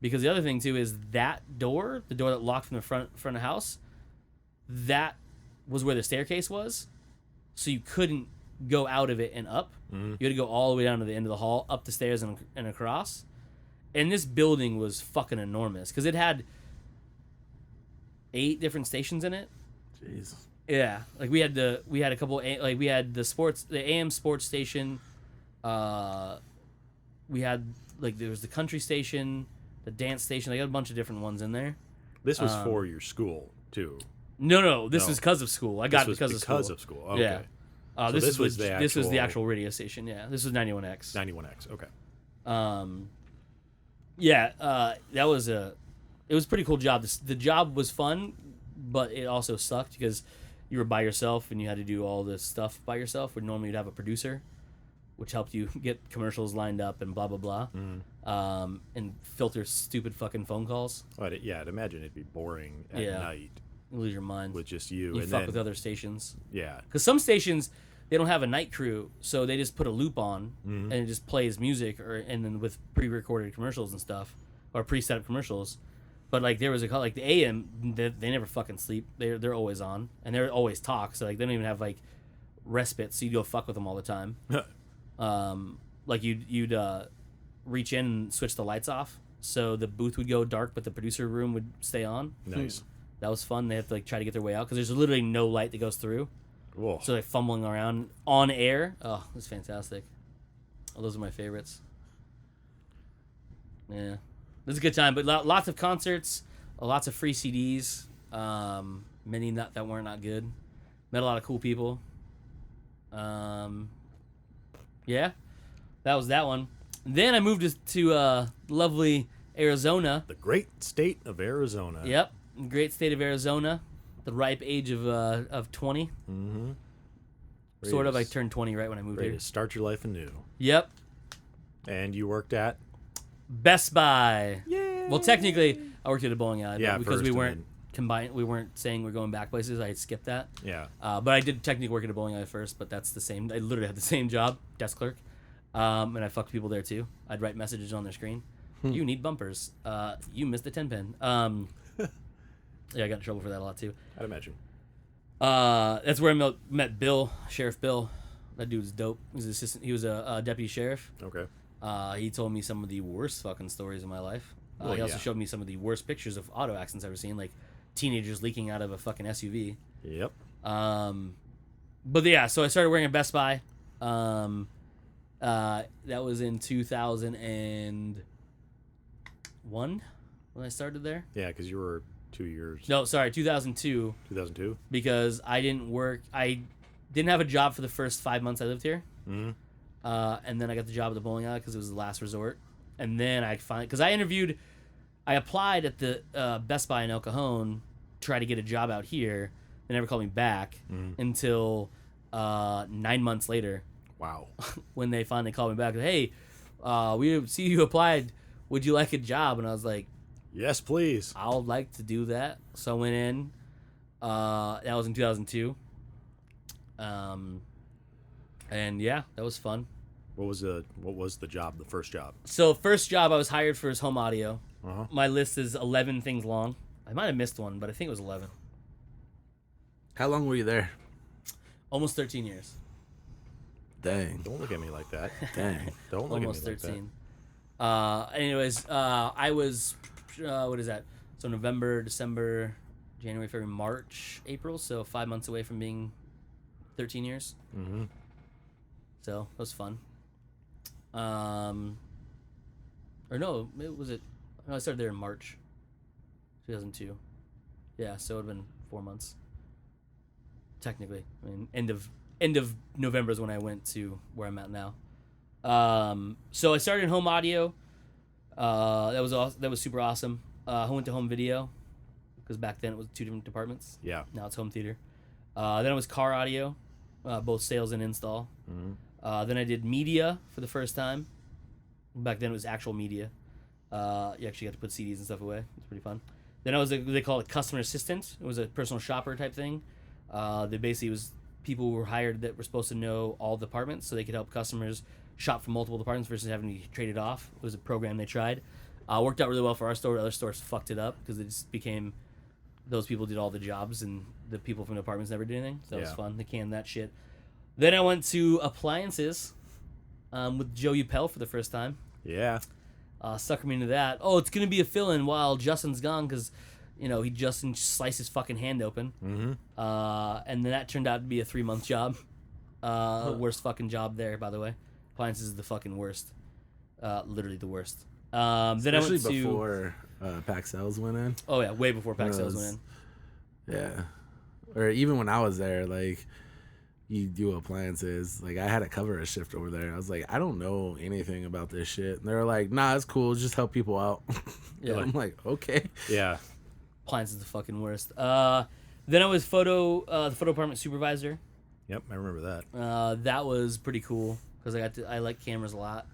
Because the other thing too is that door, the door that locked from the front of the house, that was where the staircase was. So you couldn't go out of it and up. You had to go all the way down to the end of the hall, up the stairs and across. And this building was fucking enormous because it had 8 different stations in it. Jeez. Yeah, like we had a couple like we had the AM sports station. We had like there was the country station, the dance station. They got a bunch of different ones in there. This was for your school too. No, this No. was because of school. I got This it was because of school. Okay. Yeah. So this was the this was the actual- actual radio station. Yeah, this was 91X. 91X. Okay. That was it was a pretty cool job. The job was fun, but it also sucked because you were by yourself and you had to do all this stuff by yourself. Where normally you'd have a producer, which helped you get commercials lined up and blah blah blah, and filter stupid fucking phone calls. I'd imagine it'd be boring at Yeah. night You lose your mind. with just you, You and fuck then with other stations. yeah, Because some stations they don't have a night crew, so they just put a loop on and it just plays music, and then with pre-recorded commercials and stuff, or pre-set up commercials. But like there was like the AM, they never fucking sleep. They're always on and they're always talk. So like they don't even have like respite. So you go fuck with them all the time. Like you'd reach in and switch the lights off, so the booth would go dark, but the producer room would stay on. nice. That was fun. They have to like try to get their way out because there's literally no light that goes through. Whoa. So like fumbling around on air. Oh, it was fantastic. Oh, those are my favorites. Yeah, it was a good time. But lots of concerts, lots of free CDs. Many that were not good. Met a lot of cool people. Yeah, that was that one. Then I moved to lovely Arizona. The great state of Arizona. Yep, great state of Arizona. The ripe age of 20. Mm-hmm. Sort of. I turned 20 right when I moved Ready here. to start your life anew. Yep. And you worked at? Best Buy. Yeah. Well, technically, I worked at a bowling alley, Yeah, but because first we and weren't then- combined, we weren't saying we're going back places. I had skipped that. Yeah. But I did technically work at a bowling alley first. But that's the same. I literally had the same job, desk clerk, and I fucked people there too. I'd write messages on their screen. You need bumpers. You missed the 10-pin. Yeah, I got in trouble for that a lot too. I'd imagine. That's where I met Bill, Sheriff Bill. That dude was dope. He was assistant. He was a deputy sheriff. Okay. He told me some of the worst fucking stories of my life. Well, He also yeah. showed me some of the worst pictures of auto accidents I've ever seen, like teenagers leaking out of a fucking SUV. Yep. But yeah, so I started working at Best Buy. That was in 2001 when I started there. Yeah, because you were 2 years. No, sorry, 2002, 2002. because I didn't work. I didn't have a job for the first 5 months I lived here. Mm-hmm. And then I got the job at the bowling alley because it was the last resort. And then I finally, because I applied at the Best Buy in El Cajon, try to get a job out here. They never called me back until 9 months later Wow. when they finally called me back. Hey, we see you applied. Would you like a job? And I was like, Yes, please. I would like to do that. So I went in. That was in 2002. And yeah, that was fun. What was the job? The first job. So first job I was hired for is home audio. Uh-huh. My list is 11 things long. I might have missed one, but I think it was 11. How long were you there? Almost 13 years. Dang. Don't look at me like that. Dang. Don't look Almost at me like 13. Anyways, I was, what is that? So November, December, January, February, March, April. So 5 months away from being 13 years. that. Mm-hmm. So that was fun. Or no, it was it. No, I started there in March, 2002. Yeah, so it would have been 4 months. Technically, I mean, end of November is when I went to where I'm at now. So I started in home audio. That was super awesome. I went to home video because back then it was 2 different departments. Yeah. Now it's home theater. Then it was car audio, both sales and install. Then I did media for the first time. Back then it was actual media. You actually got to put CDs and stuff away. It's pretty fun. Then I was they call it customer assistant. It was a personal shopper type thing. They basically was people who were hired that were supposed to know all departments so they could help customers shop from multiple departments versus having to trade it off. It was a program they tried. Worked out really well for our store. Other stores fucked it up because it just became those people did all the jobs and the people from the departments never did anything. So that was fun. They canned that shit. Then I went to appliances with Joe Upel for the first time. Yeah. Sucker me into that. Oh, it's going to be a fill-in while Justin's gone because, Justin sliced his fucking hand open. Mm-hmm. And then that turned out to be a 3-month job. Worst fucking job there, by the way. Appliances is the fucking worst. Literally the worst. Then Especially I went to... before Pack Sales went in. Oh, yeah, way before Pack Sales went in. Yeah. Or even when I was there, like, you do appliances. Like, I had to cover a shift over there. I was like, I don't know anything about this shit. And they were like, nah, it's cool. Just help people out. Yeah. I'm like, okay. Yeah. Appliances is the fucking worst. Then I was the photo department supervisor. Yep, I remember that. That was pretty cool because I like cameras a lot.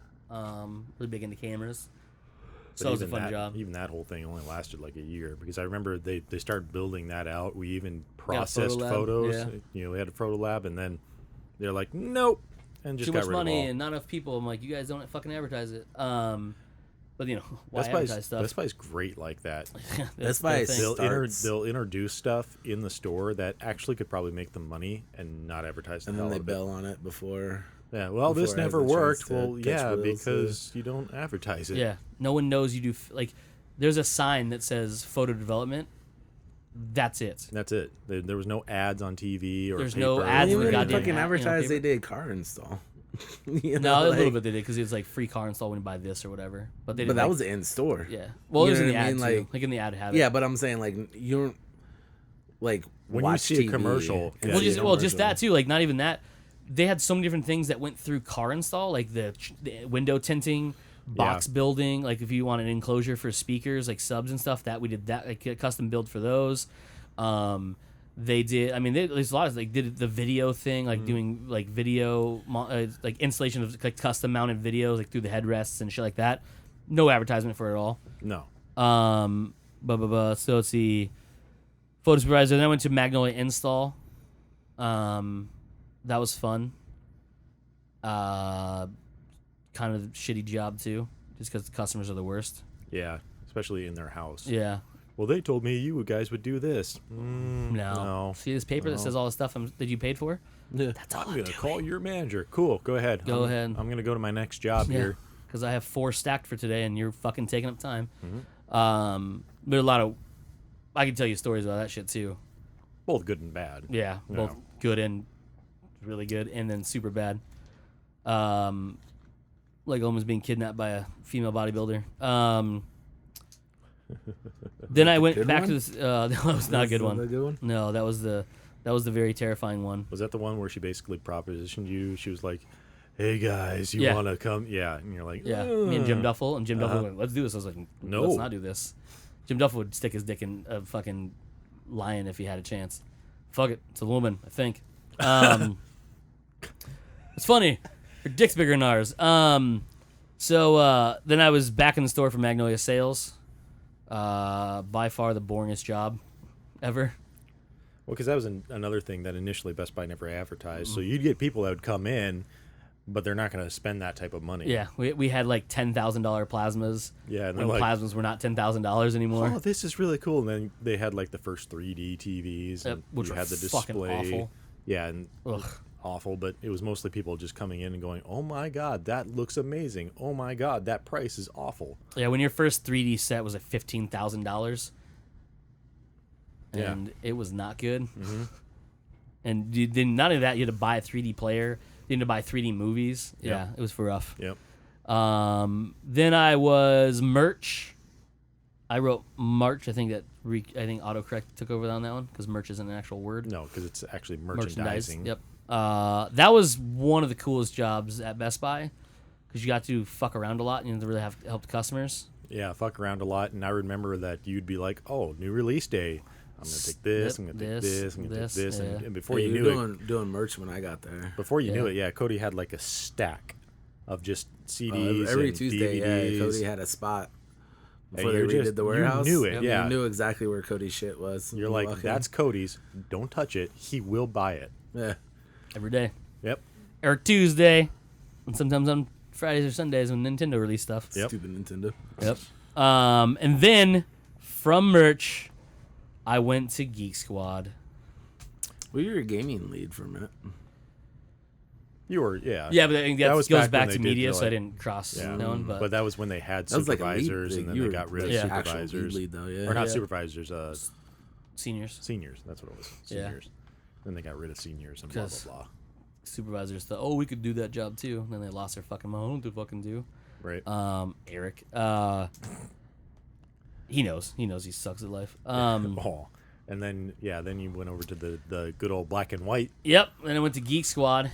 Really big into cameras. So it was a fun job. Even that whole thing only lasted like a year because I remember they started building that out. We even processed photos. Yeah. We had a photo lab, and then they're like, nope, and just too got much rid money of all. and not enough people. I'm like, you guys don't fucking advertise it. But why Best advertise stuff? Best Buy's great like that. Best Buy their thing. They'll introduce stuff in the store that actually could probably make them money and not advertise the And hell then they out of bail on it before. it. Yeah, well, this before it has never a chance worked. to Well, catch yeah, wheels, because you don't advertise it. Yeah, no one knows you do. Like, there's a sign that says photo development. That's it. That's it. There was no ads on TV or There's paper. no ads They in the even goddamn fucking ad, advertised paper. they did car install. You No, know, a little like- bit they did because it was like free car install when you buy this or whatever. But they But did, that like, was in store. yeah. Well, it You was know in the what I ad mean? too. Like in the ad have it. Yeah, but I'm saying like you don't like When you watch see a TV commercial, and yeah, see a Well, just commercial. that too. Like not even that. They had so many different things that went through car install, like the window tinting, box building. Like if you want an enclosure for speakers, like subs and stuff, that we did that like a custom build for those. They did. I mean, there's a lot of like did the video thing, like doing like video, like installation of like custom mounted videos, like through the headrests and shit like that. No advertisement for it at all. No. So let's see. Photo supervisor. Then I went to Magnolia Install. That was fun. Kind of shitty job too, just because the customers are the worst. Yeah, especially in their house. Yeah. Well, they told me you guys would do this. No. See this paper that says all the stuff that you paid for? Yeah. That's all I'm going to call your manager. Cool. Go ahead. Go ahead. I'm going to go to my next job here. Because I have 4 stacked for today, and you're fucking taking up time. Mm-hmm. But a lot of, I can tell you stories about that shit too. Both good and bad. Yeah, both good and really good, and then super bad. Like almost being kidnapped by a female bodybuilder. Then I went good back one? to this. That was not a good one. The good one? No, that was the very terrifying one. Was that the one where she basically propositioned you? She was like, hey, guys, you Yeah. want to come? Yeah. And you're like, Yeah, me and Jim Duffel, and Jim Duffel went, let's do this. I was like, No. let's not do this. Jim Duffel would stick his dick in a fucking lion if he had a chance. Fuck it, it's a woman, I think. It's funny, her dick's bigger than ours. So then I was back in the store for Magnolia Sales. By far the boringest job ever. Well, because that was another thing that initially Best Buy never advertised. So you'd get people that would come in, but they're not going to spend that type of money. Yeah, we had like $10,000 plasmas. Yeah, and when they're like, plasmas were not $10,000 anymore. oh, this is really cool. And then they had like the first 3D TVs, and Which you were had the fucking display. awful. Yeah, and Ugh. awful, but it was mostly people just coming in and going, oh my God, that looks amazing. Oh my God, that price is awful. Yeah, when your first 3D set was at $15,000, Yeah. and it was not good. Mm-hmm. And you did none of that. You had to buy a 3D player. You need to buy 3D movies. Yep. Yeah, it was rough. Yep. Then I was merch. I wrote March. I think autocorrect took over on that one because merch isn't an actual word. No, because it's actually Merchandise. merchandising. Yep. That was one of the coolest jobs at Best Buy because you got to fuck around a lot and you had to really have to help the customers. Yeah, fuck around a lot. And I remember that you'd be like, oh, new release day. I'm going to take this, I'm going to take this, I'm going to take this. yeah. And before Hey, you you knew were doing merch when I got there. Before you knew Yeah. it, yeah, Cody had like a stack of just CDs Every and Tuesday, DVDs. yeah, Cody had a spot before And they you redid just- the you warehouse. knew it, and yeah. You knew exactly where Cody's shit was. You're You like, walk in. that's Cody's. Don't touch it. He will buy it. Yeah. Every day. Yep. Or Tuesday. And sometimes on Fridays or Sundays when Nintendo release stuff. Yep. Stupid Nintendo. Yep. And then from merch, I went to Geek Squad. Well, you were a gaming lead for a minute. You were, yeah. Yeah, but I think that was goes back back when to they did media, the, so I like- didn't cross Yeah. that one. But that was when they had That was like a lead supervisors thing. and then You they were got rid of Yeah. actual supervisors. lead though, yeah. Or not Yeah. supervisors, seniors. seniors. That's what it was. Yeah. Seniors. Then they got rid of seniors and blah, blah, 'Cause- blah. Supervisors thought, oh, we could do that job too. And then they lost their fucking mind. What do fucking do? Right. Eric. He knows. He knows he sucks at life. Oh. And then, yeah, then you went over to the good old black and white. Yep. Then I went to Geek Squad,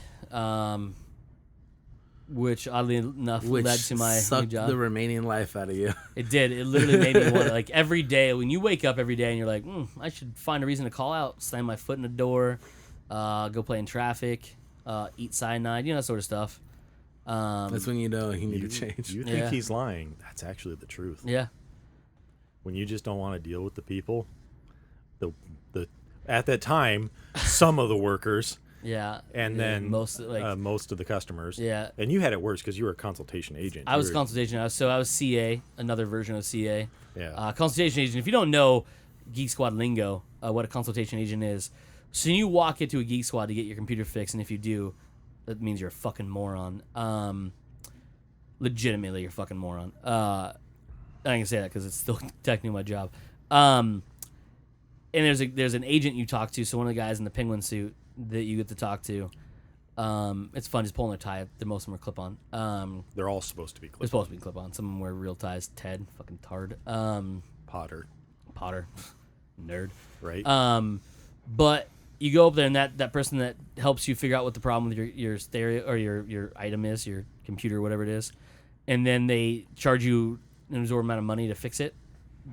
which oddly enough Which led to my new sucked job. the remaining life out of you. It did. It literally made me want to, like, every day when you wake up every day and you're like, I should find a reason to call out, slam my foot in the door, go play in traffic, eat cyanide, that sort of stuff. That's when you know you need You, to change. you think Yeah. he's lying. That's actually the truth. Yeah. When you just don't want to deal with the people, the at that time, some of the workers, Yeah. and Yeah, then most of the customers. Yeah. And you had it worse because you were a consultation agent. I was You a were- consultation. I was CA, another version of CA. Yeah. Consultation agent. If you don't know Geek Squad lingo, what a consultation agent is, so you walk into a Geek Squad to get your computer fixed, and if you do, that means you're a fucking moron. Legitimately, you're a fucking moron. I can say that because it's still technically my job. And there's an agent you talk to. So one of the guys in the penguin suit that you get to talk to. It's fun just pulling their tie. Most of them are clip on. They're all supposed to be They're clip supposed to be clip on. Some of them wear real ties. Ted, fucking tard. Potter, Potter, nerd. right? But you go up there and that person that helps you figure out what the problem with your stereo or your item is, your computer, whatever it is, and then they charge you an absorbent amount of money to fix it.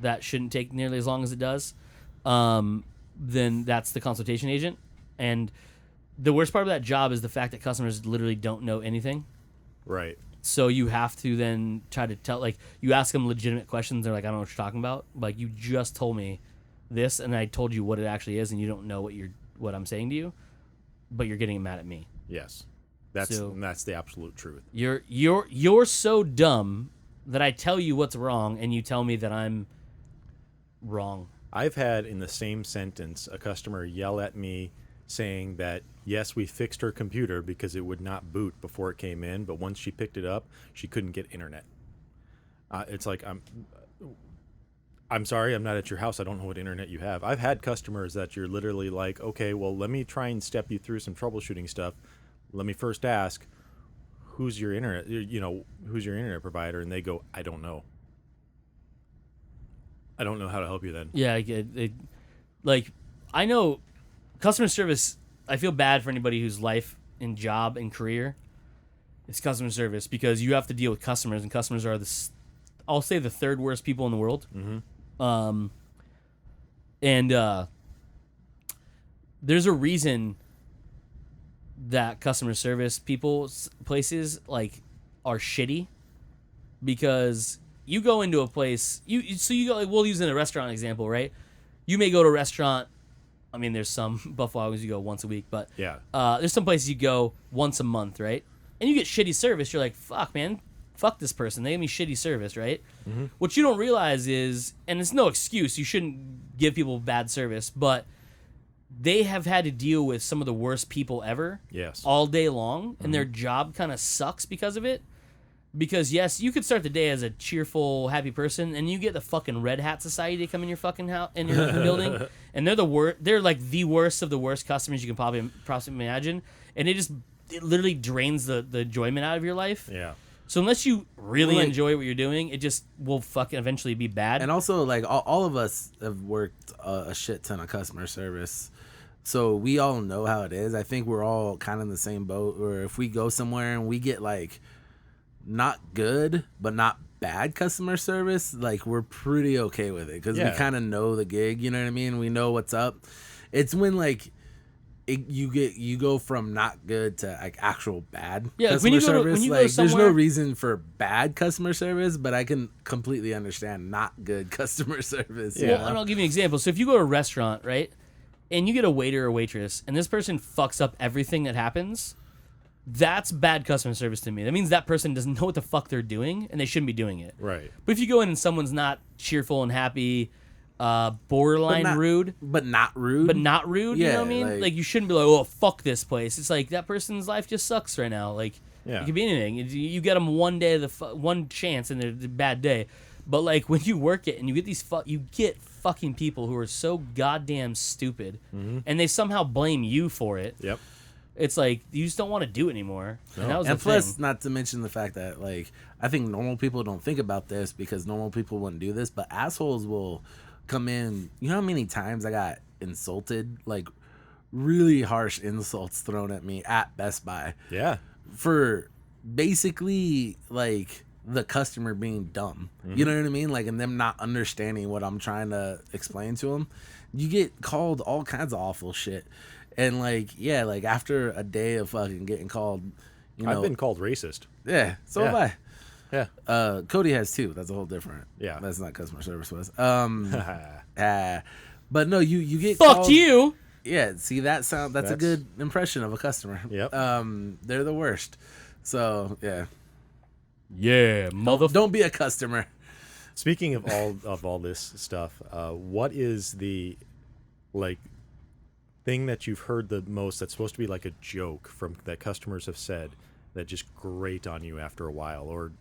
That shouldn't take nearly as long as it does. Then that's the consultation agent. And the worst part of that job is the fact that customers literally don't know anything. right. So you have to then try to tell, like, you ask them legitimate questions. They're like, I don't know what you're talking about. Like, you just told me this, and I told you what it actually is, and you don't know what I'm saying to you, but you're getting mad at me. Yes. That's So- that's the absolute truth. You're so dumb that I tell you what's wrong, and you tell me that I'm wrong. I've had in the same sentence a customer yell at me saying that yes, we fixed her computer because it would not boot before it came in, but once she picked it up, she couldn't get internet. It's like I'm sorry, I'm not at your house. I don't know what internet you have. I've had customers that you're literally like, okay, well, let me try and step you through some troubleshooting stuff. Let me first ask, who's your internet? Who's your internet provider? And they go, I don't know. I don't know how to help you then. Yeah, like I know customer service. I feel bad for anybody whose life and job and career is customer service because you have to deal with customers, and customers are I'll say the third worst people in the world. Mm-hmm. There's a reason that customer service places like are shitty because you go into a place you go, like, we'll use in a restaurant example, right? You may go to a restaurant. I mean, there's some Buffalo Wings you go once a week, but Yeah. there's some places you go once a month, right? And you get shitty service. You're like, fuck, man, fuck this person. They gave me shitty service, right? Mm-hmm. What you don't realize is, and it's no excuse, you shouldn't give people bad service, but they have had to deal with some of the worst people ever Yes. all day long, and their job kind of sucks because of it. Because, yes, you could start the day as a cheerful, happy person, and you get the fucking Red Hat Society to come in your fucking house, in your building, and they're the worst. They're like the worst of the worst customers you can possibly imagine, and it it literally drains the enjoyment out of your life. Yeah. So unless you really Like- enjoy what you're doing, it just will fucking eventually be bad. And also, like, all of us have worked a shit ton of customer service. So we all know how it is. I think we're all kind of in the same boat. Or if we go somewhere and we get, like, not good, but not bad customer service, like, we're pretty okay with it. Because we kind of know the gig, you know what I mean? We know what's up. It's when, like, you go from not good to like actual bad customer service. when you go Like, there's no somewhere- reason for bad customer service, but I can completely understand not good customer service. you Yeah. Well, and I'll give you an example. So if you go to a restaurant, right, and you get a waiter or waitress, and this person fucks up everything that happens, that's bad customer service to me. That means that person doesn't know what the fuck they're doing, and they shouldn't be doing it. Right. But if you go in and someone's not cheerful and happy, borderline not- rude, but not rude. but not rude, you know Yeah, what I mean? like- Like, you shouldn't be like, oh, fuck this place. It's like, that person's life just sucks right now. Like, Yeah. it could be anything. You get them one day, one chance, and it's a bad day. But, like, when you work it and you get you get fucking people who are so goddamn stupid, and they somehow blame you for it. Yep. It's like, you just don't want to do it anymore. And that was And the plus, thing. not to mention the fact that, like, I think normal people don't think about this because normal people wouldn't do this, but assholes will come in. You know how many times I got insulted? Like, really harsh insults thrown at me at Best Buy Yeah. for basically, like, the customer being dumb. You know what I mean? Like, and them not understanding what I'm trying to explain to them. You get called all kinds of awful shit. And, like, yeah, like, after a day of fucking getting called, you know. I've been called racist. Yeah, so have I. Yeah. Cody has too. That's a whole different. Yeah. That's not customer service was. But no, you get Fuck called, you! Yeah, see that's a That's- good impression of a customer. Yep. They're the worst. So yeah, Yeah, motherfucker. don't be a customer. Speaking of all this stuff, what is the like thing that you've heard the most that's supposed to be like a joke from that customers have said that just grate on you after a while? Or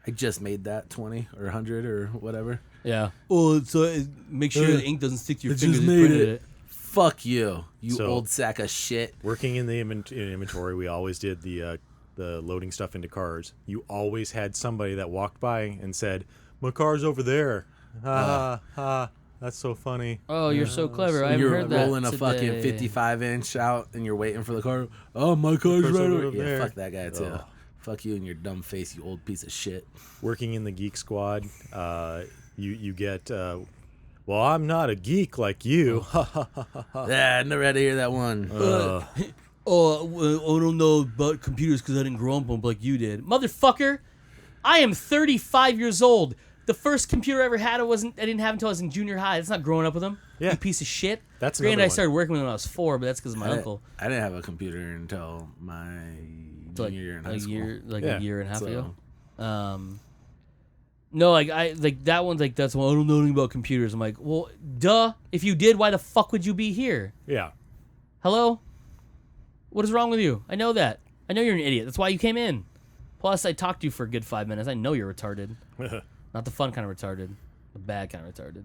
I just made that 20 or 100 or whatever. Yeah. Oh, so make sure the ink doesn't stick to your I fingers. just as you made printed it. Fuck you, you So- old sack of shit. working in the inventory, we always did the loading stuff into cars. You always had somebody that walked by and said, "My car's over there." Ha ha! That's so funny. Oh, you're so clever. I haven't You're heard that rolling a fucking today. 55-inch out and you're waiting for the car. Oh, my car's car's right over over. Yeah, there. fuck that guy too. Ugh. Fuck you and your dumb face, you old piece of shit. Working in the geek squad, you get. Well, I'm not a geek like you. Yeah, I never had to hear that one. Oh, I don't know about computers because I didn't grow up on them like you did. Motherfucker, I am 35 years old. The first computer I ever had, I didn't have until I was in junior high. That's not growing up with them. Yeah. You piece of shit. That's Granted, another I one. started working with them when I was 4, but that's because of my uncle. I didn't have a computer until my So, junior year in high school. Yeah. a year and a half So- ago. No, like that one's like that's well, I don't know anything about computers. I'm like, well, duh. If you did, why the fuck would you be here? Yeah. Hello? What is wrong with you? I know that. I know you're an idiot. That's why you came in. Plus, I talked to you for a good 5 minutes. I know you're retarded. Not the fun kind of retarded. The bad kind of retarded.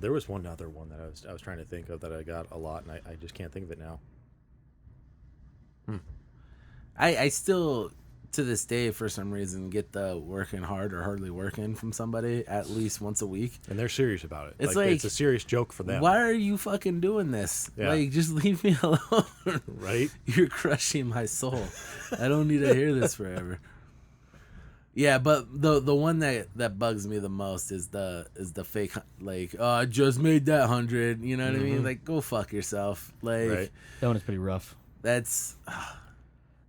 There was one other one that I was trying to think of that I got a lot, and I just can't think of it now. I still, to this day, for some reason, get the working hard or hardly working from somebody at least once a week. And they're serious about it. It's it's like, a serious joke for them. Why are you fucking doing this? Yeah. Like, just leave me alone. Right? You're crushing my soul. I don't need to hear this forever. Yeah, but the one that bugs me the most is the fake, like, oh, I just made that 100. You know what I mean? Like, go fuck yourself. Like, Right. That one is pretty rough. that's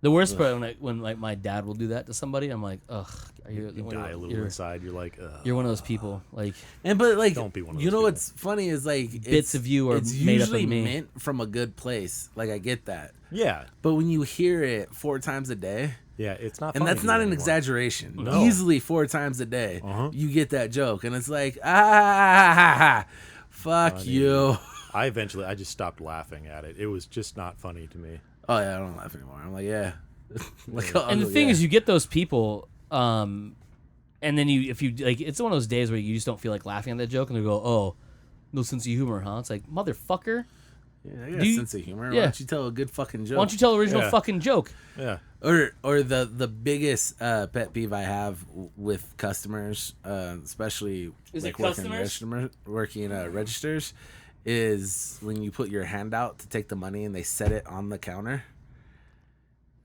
The worst part when like my dad will do that to somebody, I'm like, ugh. You die a little you're, inside. You're like, ugh. You're one of those people. Like, but like, Don't be one of you those know people. what's funny is like Bits of you are it's made up of usually me. meant from a good place. Like, I get that, Yeah. but when you hear it 4 times a day. Yeah, it's not And funny that's to not me an anymore. exaggeration. No. Easily 4 times a day, Uh-huh. you get that joke, and it's like, ah, fuck Funny. you. I just stopped laughing at it. It was just not funny to me. Oh yeah, I don't laugh anymore. I'm like, yeah. Like, and the thing is, you get those people, and then if you like, it's one of those days where you just don't feel like laughing at that joke, and they go, "Oh, no sense of humor, huh?" It's like, motherfucker, Yeah, I got Do a you- sense of humor. yeah. Why don't you tell a good fucking joke? Why don't you tell the original Yeah. fucking joke? Yeah. Or the biggest pet peeve I have with customers, especially Is it working customers? registers, is when you put your hand out to take the money and they set it on the counter.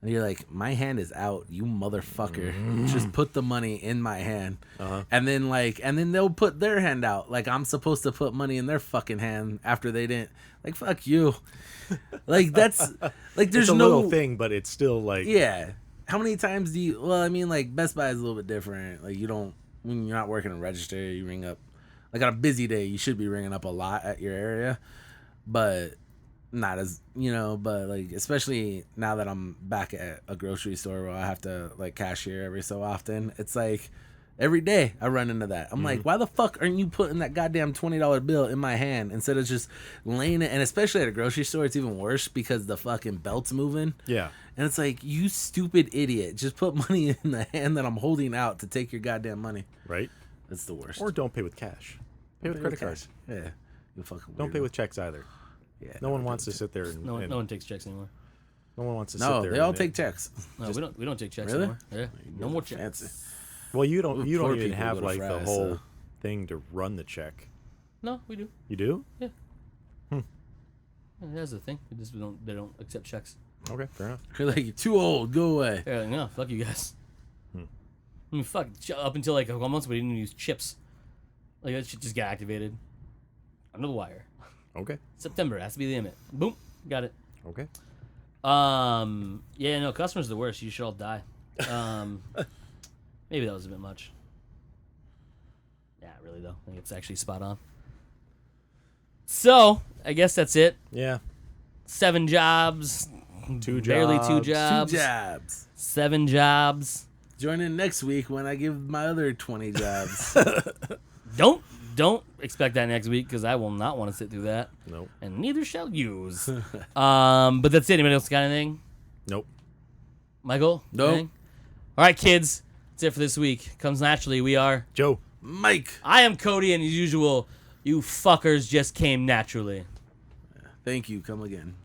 And you're like, my hand is out, you motherfucker. Just put the money in my hand. Uh-huh. And then they'll put their hand out. Like I'm supposed to put money in their fucking hand after they didn't. Like, fuck you. Like, that's like, there's It's a no little thing, but it's still like Yeah. How many times do you? Well, I mean, like Best Buy is a little bit different. Like you don't when you're not working a register, you ring up. Like on a busy day, you should be ringing up a lot at your area, but not as But like especially now that I'm back at a grocery store where I have to like cashier every so often, it's like every day I run into that. I'm like, why the fuck aren't you putting that goddamn $20 bill in my hand instead of just laying it? And especially at a grocery store, it's even worse because the fucking belt's moving. yeah. And it's like, you stupid idiot. Just put money in the hand that I'm holding out to take your goddamn money. Right. That's the worst. Or don't pay with cash. Pay with credit cards. Yeah. You fucking Don't pay weirdo. with checks either. Yeah. No one wants to sit there and No one takes checks anymore. no one wants to No, sit there. they all and- take checks. No, we don't take checks Really? anymore. Yeah, no more checks. Fancy. Well, you don't Poor even people have go to like the Fry's, whole so. thing to run the check. No, we do. You do? Yeah, that's the thing. They don't accept checks. Okay, fair enough. You're like, you're too old. Go away. They're like, no, fuck you guys. I mean, fuck. Up until like a couple months, we didn't use chips. Like that shit just got activated under the wire. Okay. September has to be the limit. Boom, got it. Okay. Yeah, no, customers are the worst. You should all die. Maybe that was a bit much. Yeah, really though. I think it's actually spot on. So, I guess that's it. Yeah. 7 jobs. Barely Two jobs. jobs. 2 jobs. 7 jobs. Join in next week when I give my other 20 jobs. Don't expect that next week because I will not want to sit through that, Nope. and neither shall yous. But that's it. Anybody else got anything? Nope. Michael? Nope. Anything? All right, kids. That's it for this week. Comes naturally. We are. Joe. Mike. I am Cody, and as usual, you fuckers just came naturally. Thank you. Come again.